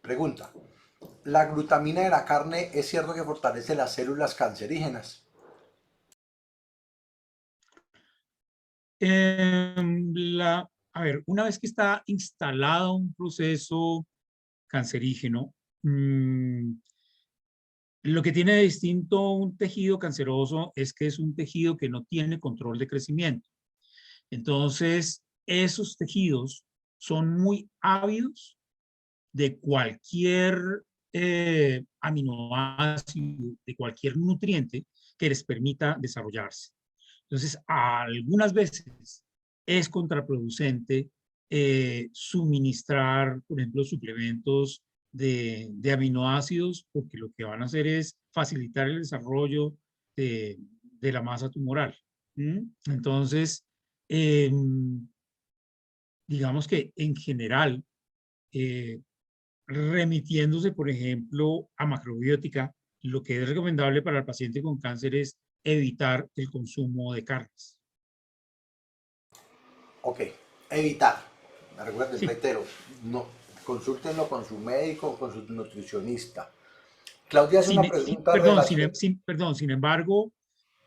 pregunta, ¿la glutamina de la carne es cierto que fortalece las células cancerígenas? A ver, una vez que está instalado un proceso cancerígeno, lo que tiene de distinto un tejido canceroso es que es un tejido que no tiene control de crecimiento. Entonces, esos tejidos son muy ávidos de cualquier aminoácido, de cualquier nutriente que les permita desarrollarse. Entonces, algunas veces es contraproducente suministrar, por ejemplo, suplementos de aminoácidos, porque lo que van a hacer es facilitar el desarrollo de la masa tumoral. Entonces, eh, digamos que en general, eh, remitiéndose, por ejemplo, a macrobiótica, lo que es recomendable para el paciente con cáncer es evitar el consumo de carnes. Ok, evitar. Recuerden, Sí, reitero, no, consúltenlo con su médico o con su nutricionista. Claudia hace una pregunta relacionada. perdón, sin embargo,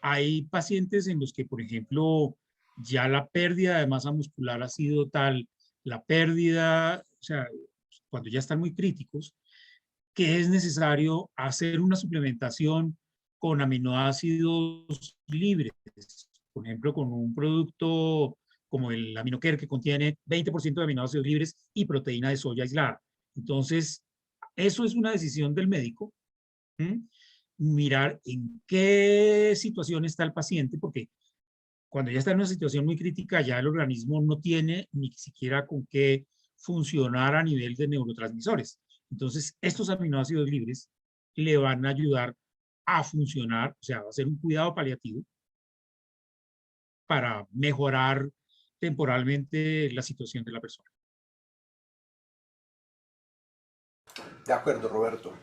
hay pacientes en los que, por ejemplo, ya la pérdida de masa muscular ha sido tal, la pérdida, o sea, cuando ya están muy críticos, que es necesario hacer una suplementación con aminoácidos libres, por ejemplo, con un producto como el AminoCare que contiene 20% de aminoácidos libres y proteína de soya aislada. Entonces, eso es una decisión del médico. ¿Mm? Mirar en qué situación está el paciente, porque cuando ya está en una situación muy crítica, ya el organismo no tiene ni siquiera con qué funcionar a nivel de neurotransmisores. Entonces, estos aminoácidos libres le van a ayudar a funcionar, o sea, va a ser un cuidado paliativo para mejorar temporalmente la situación de la persona. De acuerdo, Roberto.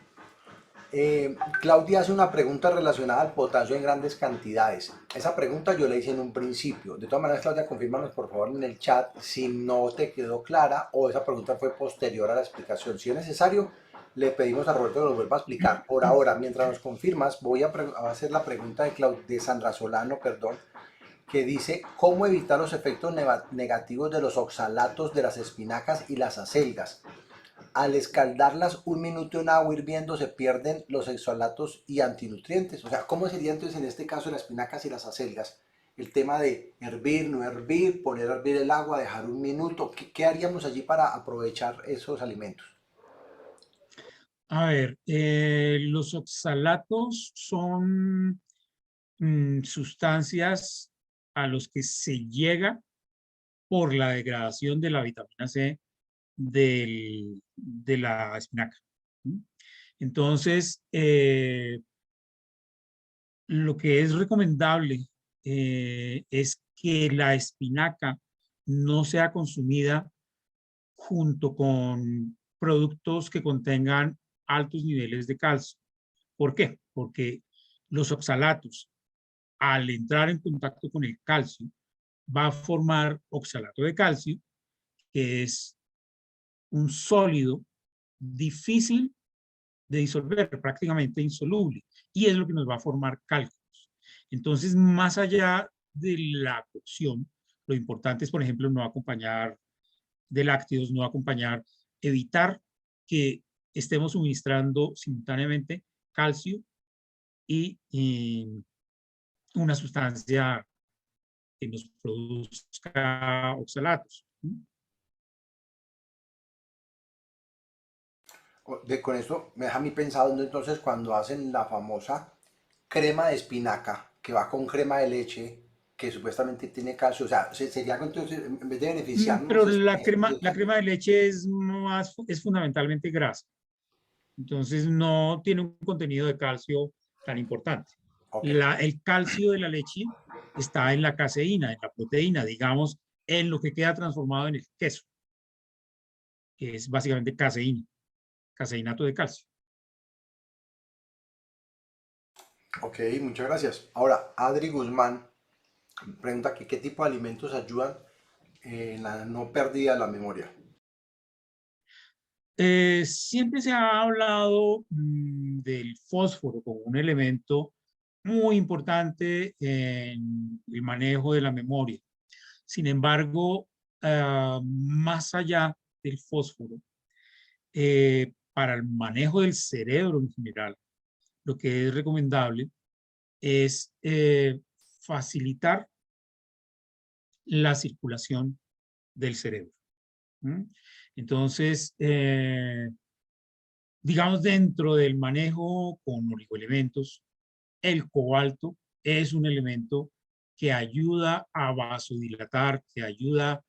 Claudia hace una pregunta relacionada al potasio en grandes cantidades. Esa pregunta yo la hice en un principio. De todas maneras, Claudia, confírmanos por favor en el chat si no te quedó clara o esa pregunta fue posterior a la explicación. Si es necesario, le pedimos a Roberto que nos vuelva a explicar. Por ahora, mientras nos confirmas, voy a hacer la pregunta de Sandra Solano, perdón, que dice cómo evitar los efectos negativos de los oxalatos de las espinacas y las acelgas. Al escaldarlas un minuto en agua hirviendo se pierden los oxalatos y antinutrientes. O sea, ¿cómo sería entonces en este caso las espinacas y las acelgas? El tema de hervir, no hervir, poner a hervir el agua, dejar un minuto. ¿Qué haríamos allí para aprovechar esos alimentos? A ver, los oxalatos son sustancias a los que se llega por la degradación de la vitamina C de la espinaca. Entonces, lo que es recomendable es que la espinaca no sea consumida junto con productos que contengan altos niveles de calcio. ¿Por qué? Porque los oxalatos, al entrar en contacto con el calcio, va a formar oxalato de calcio, que es un sólido difícil de disolver, prácticamente insoluble, y es lo que nos va a formar cálculos. Entonces, más allá de la cocción, lo importante es, por ejemplo, no acompañar de lácteos, no acompañar, evitar que estemos suministrando simultáneamente calcio y una sustancia que nos produzca oxalatos. Con esto me deja a mí pensando entonces cuando hacen la famosa crema de espinaca que va con crema de leche, que supuestamente tiene calcio, o sea, sería que entonces en vez de beneficiarnos Pero es la crema de leche es más, es fundamentalmente grasa. Entonces no tiene un contenido de calcio tan importante. ok, El calcio de la leche está en la caseína, en la proteína, digamos, en lo que queda transformado en el queso, que es básicamente caseína, caseinato de calcio. ok, muchas gracias. Ahora, Adri Guzmán pregunta que qué tipo de alimentos ayudan en la no pérdida de la memoria. Siempre se ha hablado del fósforo como un elemento muy importante en el manejo de la memoria. Sin embargo, más allá del fósforo, para el manejo del cerebro en general, lo que es recomendable es facilitar la circulación del cerebro. ¿Mm? Entonces, digamos, dentro del manejo con oligoelementos, el cobalto es un elemento que ayuda a vasodilatar, que ayuda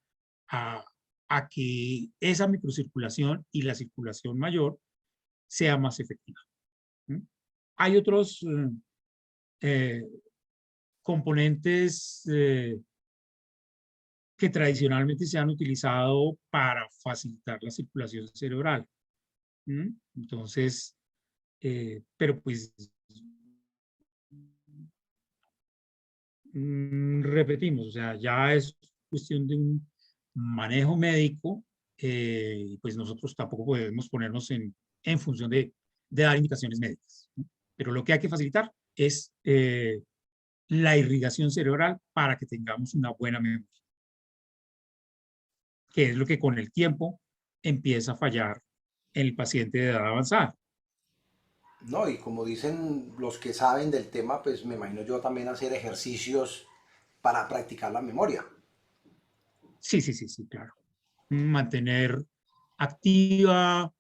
a, a que esa microcirculación y la circulación mayor sea más efectiva. ¿Mm? Hay otros eh, componentes que tradicionalmente se han utilizado para facilitar la circulación cerebral. ¿Mm? Entonces, pero pues repetimos, o sea, ya es cuestión de un manejo médico, y pues nosotros tampoco podemos ponernos en función de dar indicaciones médicas, ¿no? Pero lo que hay que facilitar es la irrigación cerebral para que tengamos una buena memoria, que es lo que con el tiempo empieza a fallar en el paciente de edad avanzada. No, y como dicen los que saben del tema, pues me imagino yo también hacer ejercicios para practicar la memoria. Sí, sí, sí, sí, claro. Mantener activa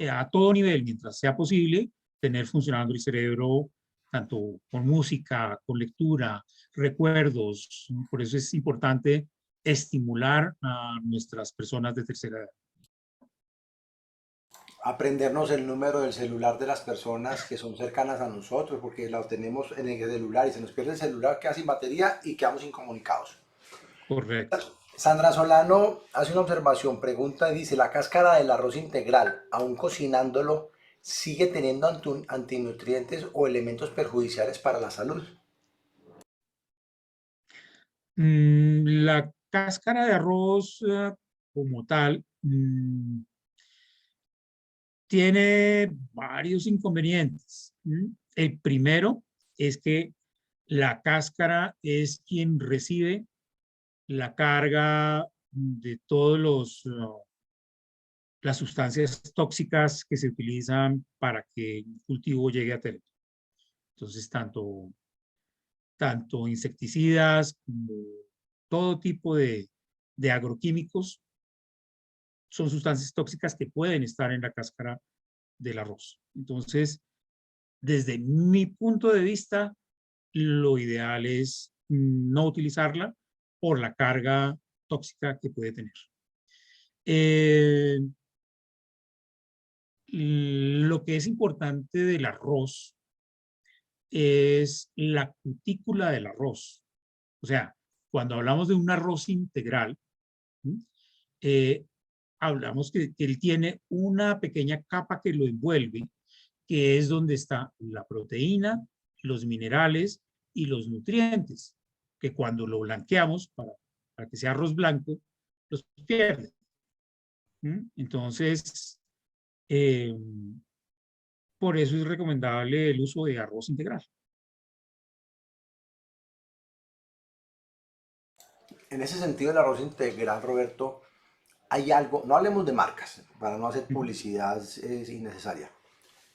a todo nivel, mientras sea posible, tener funcionando el cerebro tanto con música, con lectura, recuerdos. Por eso es importante estimular a nuestras personas de tercera edad. Aprendernos el número del celular de las personas que son cercanas a nosotros, porque lo tenemos en el celular y se nos pierde el celular, queda sin batería y quedamos incomunicados. Correcto. Sandra Solano hace una observación, pregunta y dice, ¿la cáscara del arroz integral, aún cocinándolo, sigue teniendo antinutrientes o elementos perjudiciales para la salud? La cáscara de arroz como tal tiene varios inconvenientes. El primero es que la cáscara es quien recibe la carga de todos las sustancias tóxicas que se utilizan para que un cultivo llegue a término. Entonces, tanto insecticidas como todo tipo de agroquímicos son sustancias tóxicas que pueden estar en la cáscara del arroz. Entonces, desde mi punto de vista, lo ideal es no utilizarla por la carga tóxica que puede tener. Eh, lo que es importante del arroz es la cutícula del arroz. O sea, cuando hablamos de un arroz integral, eh, hablamos que él tiene una pequeña capa que lo envuelve, que es donde está la proteína, los minerales y los nutrientes, que cuando lo blanqueamos para que sea arroz blanco, los pierde. Entonces, eh, por eso es recomendable el uso de arroz integral. En ese sentido, el arroz integral, Roberto, hay algo, no hablemos de marcas, para no hacer publicidad innecesaria,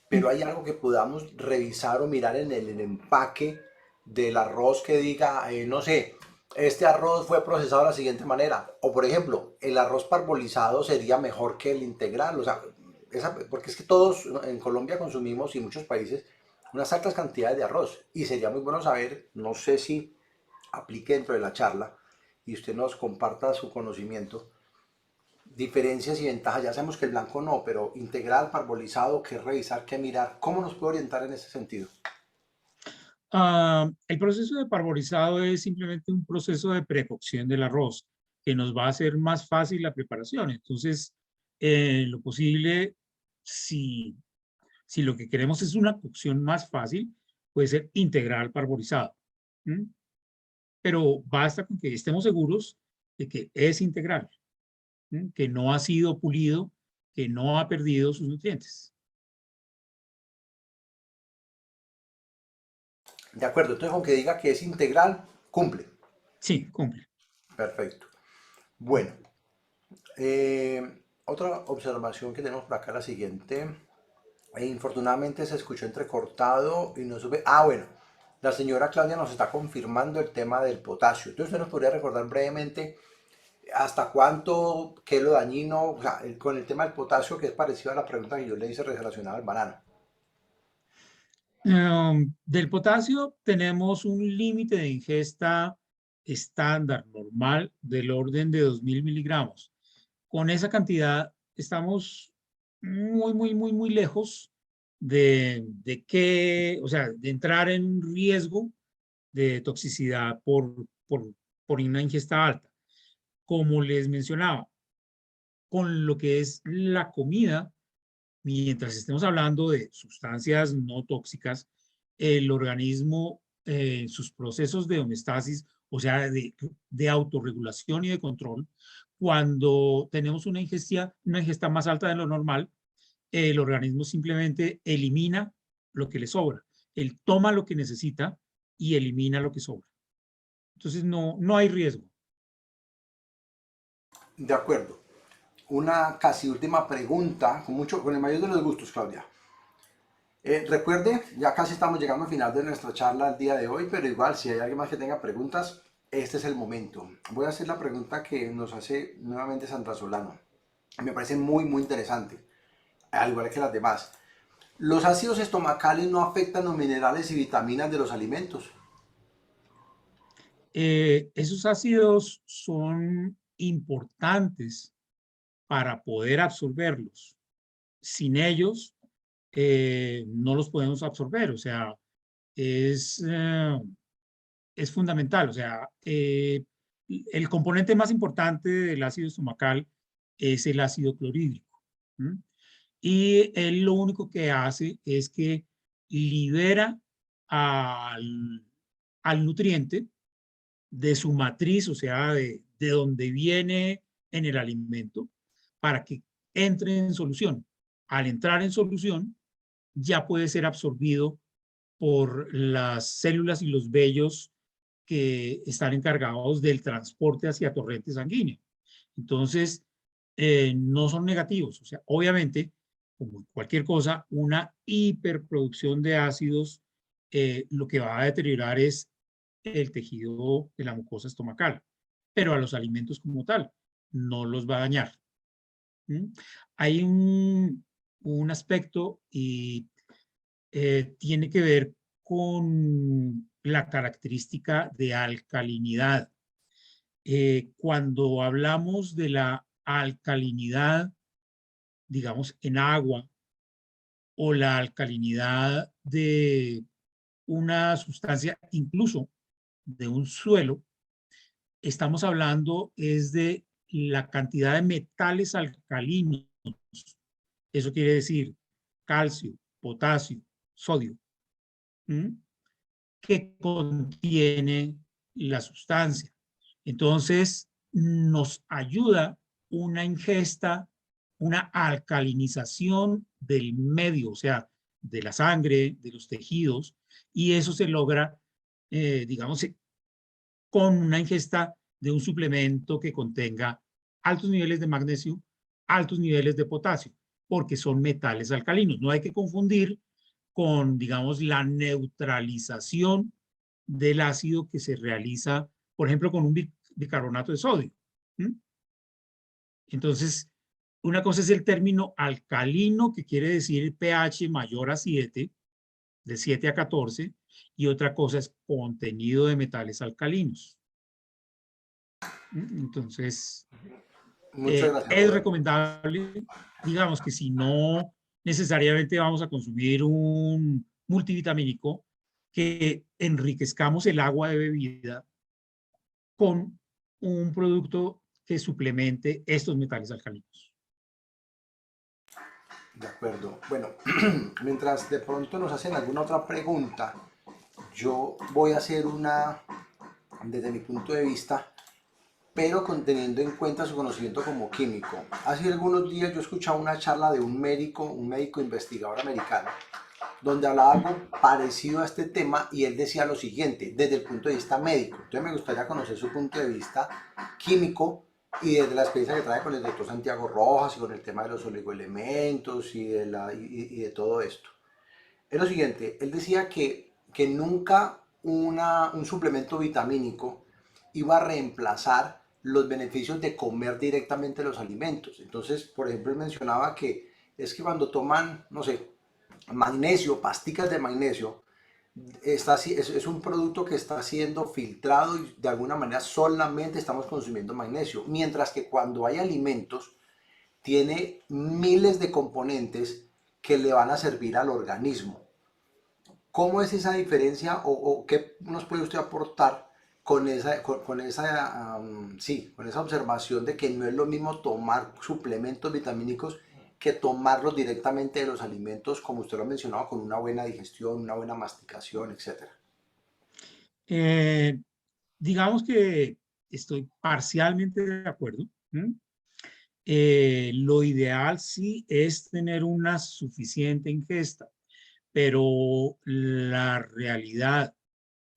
pero hay algo que podamos revisar o mirar en el empaque del arroz que diga, no sé, este arroz fue procesado de la siguiente manera. O por ejemplo, el arroz parbolizado sería mejor que el integral. O sea, porque es que todos en Colombia consumimos y muchos países unas altas cantidades de arroz. Y sería muy bueno saber, no sé si aplique dentro de la charla y usted nos comparta su conocimiento, diferencias y ventajas. Ya sabemos que el blanco no, pero integral, parbolizado, qué revisar, qué mirar. ¿Cómo nos puede orientar en ese sentido? El proceso de parborizado es simplemente un proceso de precocción del arroz que nos va a hacer más fácil la preparación. Entonces, lo posible, si, si lo que queremos es una cocción más fácil, puede ser integral parborizado. ¿Mm? Pero basta con que estemos seguros de que es integral, que no ha sido pulido, que no ha perdido sus nutrientes. De acuerdo, entonces con que diga que es integral, cumple. Sí, cumple. Perfecto. Bueno, otra observación que tenemos por acá, la siguiente. Infortunadamente se escuchó entrecortado y no supe. Ah, bueno, la señora Claudia nos está confirmando el tema del potasio. Entonces, usted nos podría recordar brevemente hasta cuánto, qué es lo dañino, o sea, con el tema del potasio, que es parecido a la pregunta que yo le hice relacionada al banano. Del potasio tenemos un límite de ingesta estándar, normal, del orden de 2000 miligramos. Con esa cantidad estamos muy lejos de que, o sea, de entrar en un riesgo de toxicidad por una ingesta alta. Como les mencionaba, con lo que es la comida, mientras estemos hablando de sustancias no tóxicas, el organismo, sus procesos de homeostasis, o sea, de autorregulación y de control, cuando tenemos una ingesta más alta de lo normal, el organismo simplemente elimina lo que le sobra. Él toma lo que necesita y elimina lo que sobra. Entonces, no hay riesgo. De acuerdo. Una casi última pregunta, con el mayor de los gustos, Claudia. Recuerde, ya casi estamos llegando al final de nuestra charla el día de hoy, pero igual, si hay alguien más que tenga preguntas, este es el momento. Voy a hacer la pregunta que nos hace nuevamente Sandra Solano. Me parece muy interesante, al igual que las demás. ¿Los ácidos estomacales no afectan los minerales y vitaminas de los alimentos? Esos ácidos son importantes para poder absorberlos. Sin ellos, no los podemos absorber, o sea, es, eh, es fundamental. O sea, el componente más importante del ácido estomacal es el ácido clorhídrico. ¿M? Y él lo único que hace es que libera al, al nutriente de su matriz, o sea, de donde viene en el alimento, para que entre en solución. Al entrar en solución, ya puede ser absorbido por las células y los vellos que están encargados del transporte hacia torrente sanguíneo. Entonces, no son negativos. O sea, obviamente, como cualquier cosa, una hiperproducción de ácidos lo que va a deteriorar es el tejido de la mucosa estomacal, pero a los alimentos como tal no los va a dañar. ¿Mm? Hay un aspecto y tiene que ver con la característica de alcalinidad. Cuando hablamos de la alcalinidad, digamos, en agua o la alcalinidad de una sustancia, incluso de un suelo, estamos hablando es de la cantidad de metales alcalinos. Eso quiere decir calcio, potasio, sodio, ¿m? Que contiene la sustancia. Entonces, nos ayuda una ingesta, una alcalinización del medio, o sea, de la sangre, de los tejidos, y eso se logra, digamos, con una ingesta de un suplemento que contenga altos niveles de magnesio, altos niveles de potasio, porque son metales alcalinos. No hay que confundir con, digamos, la neutralización del ácido que se realiza, por ejemplo, con un bicarbonato de sodio. ¿Mm? Entonces, una cosa es el término alcalino, que quiere decir pH mayor a 7, de 7 a 14, y otra cosa es contenido de metales alcalinos. Entonces, Muchas gracias, es Roberto. recomendable, digamos que si no necesariamente vamos a consumir un multivitamínico, que enriquezcamos el agua de bebida con un producto que suplemente estos metales alcalinos. De acuerdo. Bueno, mientras de pronto nos hacen alguna otra pregunta, yo voy a hacer una desde mi punto de vista, pero teniendo en cuenta su conocimiento como químico. Hace algunos días yo escuchaba una charla de un médico investigador americano, donde hablaba algo parecido a este tema y él decía lo siguiente, desde el punto de vista médico. Entonces me gustaría conocer su punto de vista químico y desde la experiencia que trae con el doctor Santiago Rojas y con el tema de los oligoelementos y de todo esto. Es lo siguiente, él decía que nunca un suplemento vitamínico iba a reemplazar los beneficios de comer directamente los alimentos. Entonces, por ejemplo, él mencionaba que es que cuando toman, no sé, magnesio, pasticas de magnesio, es un producto que está siendo filtrado y de alguna manera solamente estamos consumiendo magnesio, mientras que cuando hay alimentos tiene miles de componentes que le van a servir al organismo. ¿Cómo es esa diferencia o qué nos puede usted aportar con esa observación de que no es lo mismo tomar suplementos vitamínicos que tomarlos directamente de los alimentos, como usted lo ha mencionado, con una buena digestión, una buena masticación, etcétera? Eh, digamos que estoy parcialmente de acuerdo. Lo ideal sí es tener una suficiente ingesta, pero la realidad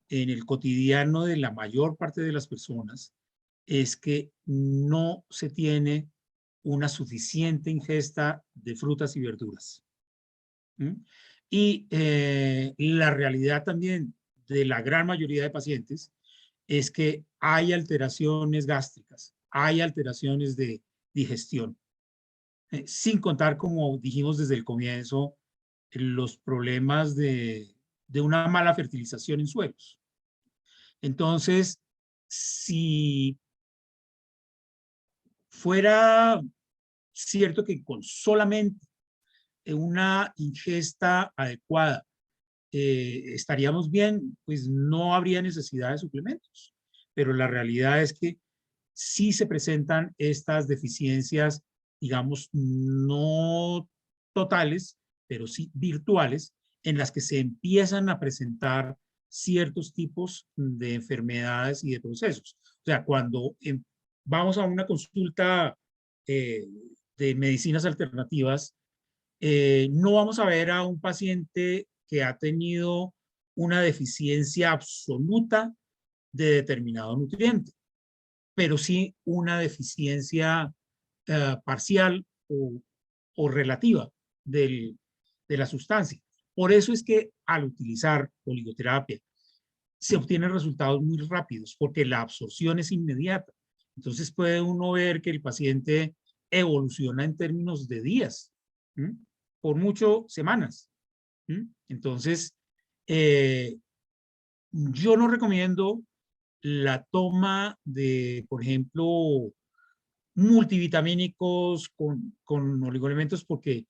en el cotidiano de la mayor parte de las personas es que no se tiene una suficiente ingesta de frutas y verduras. ¿Mm? Y la realidad también de la gran mayoría de pacientes es que hay alteraciones gástricas, hay alteraciones de digestión, sin contar, como dijimos desde el comienzo, los problemas de una mala fertilización en suelos. Entonces, si fuera cierto que con solamente una ingesta adecuada estaríamos bien, pues no habría necesidad de suplementos. Pero la realidad es que sí se presentan estas deficiencias, digamos, no totales, pero sí virtuales, en las que se empiezan a presentar ciertos tipos de enfermedades y de procesos. O sea, cuando vamos a una consulta eh, de medicinas alternativas, no vamos a ver a un paciente que ha tenido una deficiencia absoluta de determinado nutriente, pero sí una deficiencia parcial o relativa de la sustancia. Por eso es que al utilizar oligoterapia se obtienen resultados muy rápidos porque la absorción es inmediata. Entonces puede uno ver que el paciente evoluciona en términos de días, ¿m? Por mucho semanas. Entonces, eh, yo no recomiendo la toma de, por ejemplo, multivitamínicos con oligoelementos porque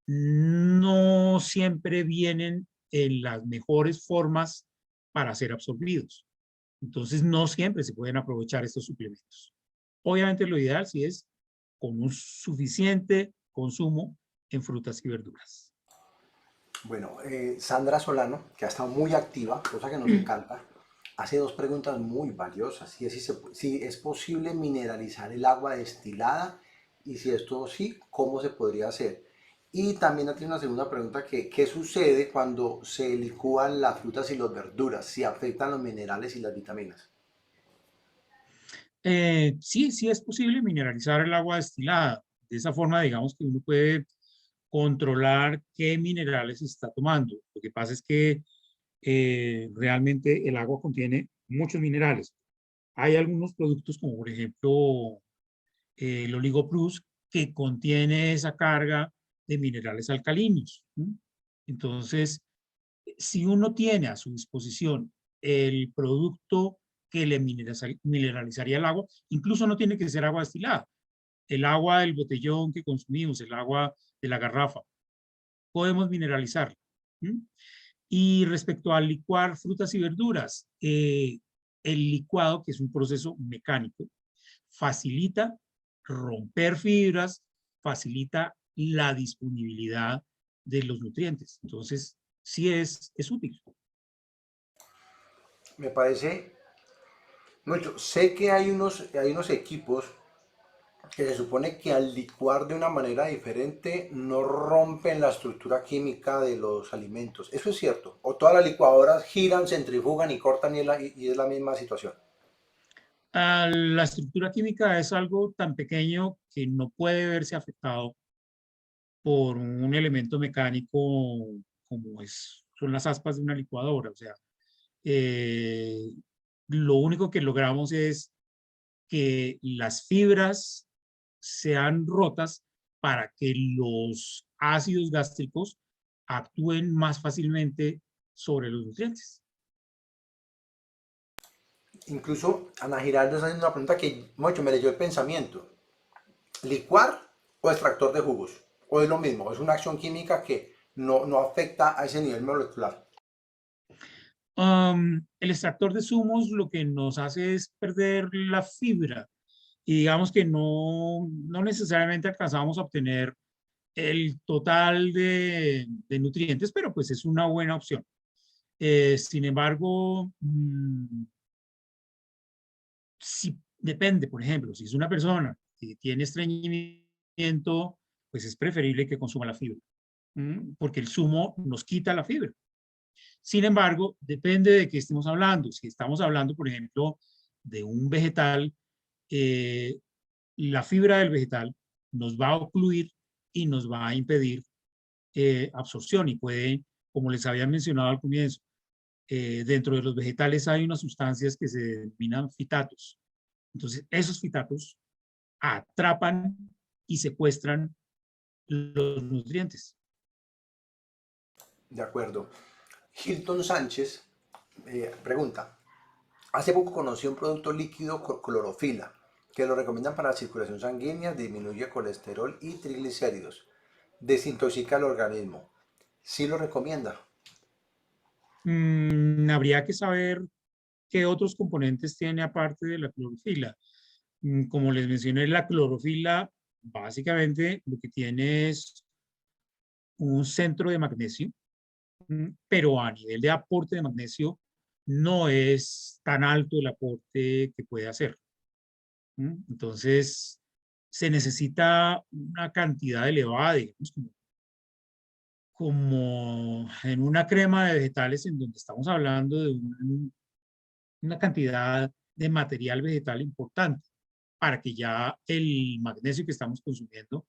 no siempre vienen en las mejores formas para ser absorbidos. Entonces, no siempre se pueden aprovechar estos suplementos. Obviamente, lo ideal sí es con un suficiente consumo en frutas y verduras. Bueno, Sandra Solano, que ha estado muy activa, cosa que nos encanta, hace dos preguntas muy valiosas. Si es posible mineralizar el agua destilada y si esto sí, ¿cómo se podría hacer? Y también tiene una segunda pregunta que, ¿qué sucede cuando se licúan las frutas y las verduras? Si afectan los minerales y las vitaminas. Sí, sí es posible mineralizar el agua destilada. De esa forma, digamos que uno puede controlar qué minerales está tomando. Lo que pasa es que realmente el agua contiene muchos minerales. Hay algunos productos, como por ejemplo el Oligo Plus, que contiene esa carga de minerales alcalinos. ¿No? Entonces, Si uno tiene a su disposición el producto que le mineralizaría el agua, incluso no tiene que ser agua destilada, el agua del botellón que consumimos, el agua de la garrafa, podemos mineralizarla. ¿Mm? Y respecto al licuar frutas y verduras, el licuado, que es un proceso mecánico, facilita romper fibras, facilita la disponibilidad de los nutrientes. Entonces, sí es útil. Me parece mucho. Sé que hay unos equipos que se supone que al licuar de una manera diferente no rompen la estructura química de los alimentos. ¿Eso es cierto? ¿O todas las licuadoras giran, centrifugan y cortan y es la misma situación? La estructura química es algo tan pequeño que no puede verse afectado por un elemento mecánico como son las aspas de una licuadora. O sea, eh, lo único que logramos es que las fibras sean rotas para que los ácidos gástricos actúen más fácilmente sobre los nutrientes. Incluso Ana Giraldo está haciendo una pregunta que mucho me leyó el pensamiento. ¿Licuar o extractor de jugos? ¿O es lo mismo? Es una acción química que no afecta a ese nivel molecular. El extractor de zumos lo que nos hace es perder la fibra y digamos que no necesariamente alcanzamos a obtener el total de nutrientes, pero pues es una buena opción. Sin embargo, si depende, por ejemplo, si es una persona que tiene estreñimiento, pues es preferible que consuma la fibra, porque el zumo nos quita la fibra. Sin embargo, depende de qué estemos hablando. Si estamos hablando, por ejemplo, de un vegetal, eh, la fibra del vegetal nos va a ocluir y nos va a impedir absorción y puede, como les había mencionado al comienzo, dentro de los vegetales hay unas sustancias que se denominan fitatos. Entonces, esos fitatos atrapan y secuestran los nutrientes. De acuerdo. Hilton Sánchez pregunta, hace poco conocí un producto líquido clorofila que lo recomiendan para la circulación sanguínea, disminuye colesterol y triglicéridos, desintoxica el organismo. ¿Sí lo recomienda? Habría que saber qué otros componentes tiene aparte de la clorofila. Como les mencioné, la clorofila básicamente lo que tiene es un centro de magnesio, pero a nivel de aporte de magnesio no es tan alto el aporte que puede hacer. Entonces, se necesita una cantidad elevada, digamos, como en una crema de vegetales en donde estamos hablando de una cantidad de material vegetal importante para que ya el magnesio que estamos consumiendo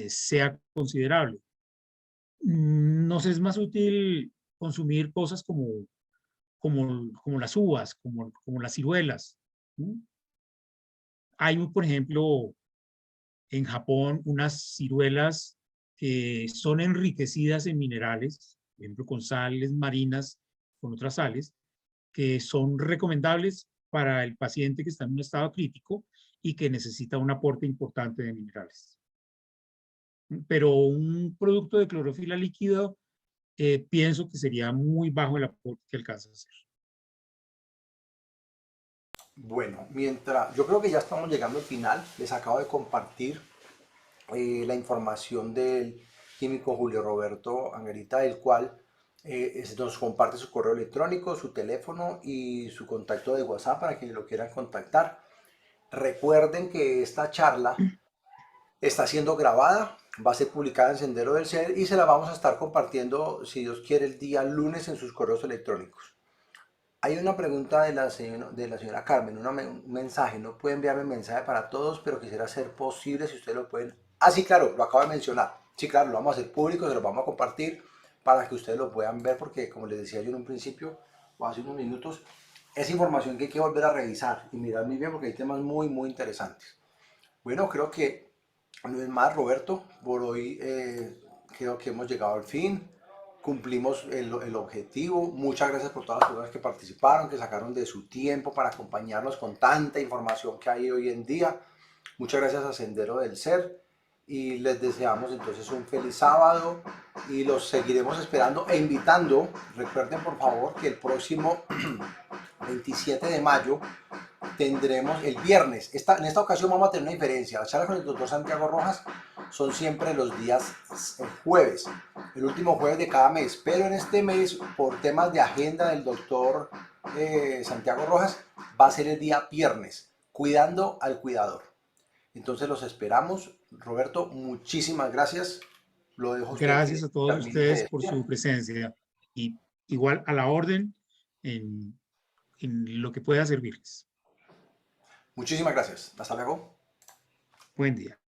sea considerable. Nos es más útil consumir cosas como las uvas, como las ciruelas. ¿No? Hay, por ejemplo, en Japón unas ciruelas que son enriquecidas en minerales, por ejemplo, con sales marinas, con otras sales, que son recomendables para el paciente que está en un estado crítico y que necesita un aporte importante de minerales. Pero un producto de clorofila líquido, pienso que sería muy bajo el aporte que alcanza a hacer. Bueno, mientras yo creo que ya estamos llegando al final, les acabo de compartir la información del químico Julio Roberto Angarita, el cual nos comparte su correo electrónico, su teléfono y su contacto de WhatsApp para quienes lo quieran contactar. Recuerden que esta charla está siendo grabada, va a ser publicada en Sendero del Ser y se la vamos a estar compartiendo, si Dios quiere, el día lunes en sus correos electrónicos. Hay una pregunta de la señora Carmen, un mensaje. No puede enviarme mensaje para todos, pero quisiera ser posible si ustedes lo pueden. Ah, sí, claro, lo acabo de mencionar. Sí, claro, lo vamos a hacer público, se lo vamos a compartir para que ustedes lo puedan ver, porque como les decía yo en un principio, o hace unos minutos, es información que hay que volver a revisar y mirar muy bien porque hay temas muy, muy interesantes. Bueno, creo que no es más, Roberto, por hoy creo que hemos llegado al fin. cumplimos el objetivo. Muchas gracias por todas las personas que participaron, que sacaron de su tiempo para acompañarnos con tanta información que hay hoy en día. Muchas gracias a Sendero del Ser y les deseamos entonces un feliz sábado y los seguiremos esperando e invitando. Recuerden por favor que el próximo 27 de mayo tendremos el viernes. En esta ocasión vamos a tener una diferencia. Las charlas con el doctor Santiago Rojas son siempre los días jueves, el último jueves de cada mes, pero en este mes, por temas de agenda del doctor Santiago Rojas, va a ser el día viernes, cuidando al cuidador. Entonces los esperamos. Roberto, muchísimas gracias. Lo dejo a usted que Gracias a todos termine y se ustedes por despida. su presencia y igual a la orden en lo que pueda servirles. Muchísimas gracias. Hasta luego. Buen día.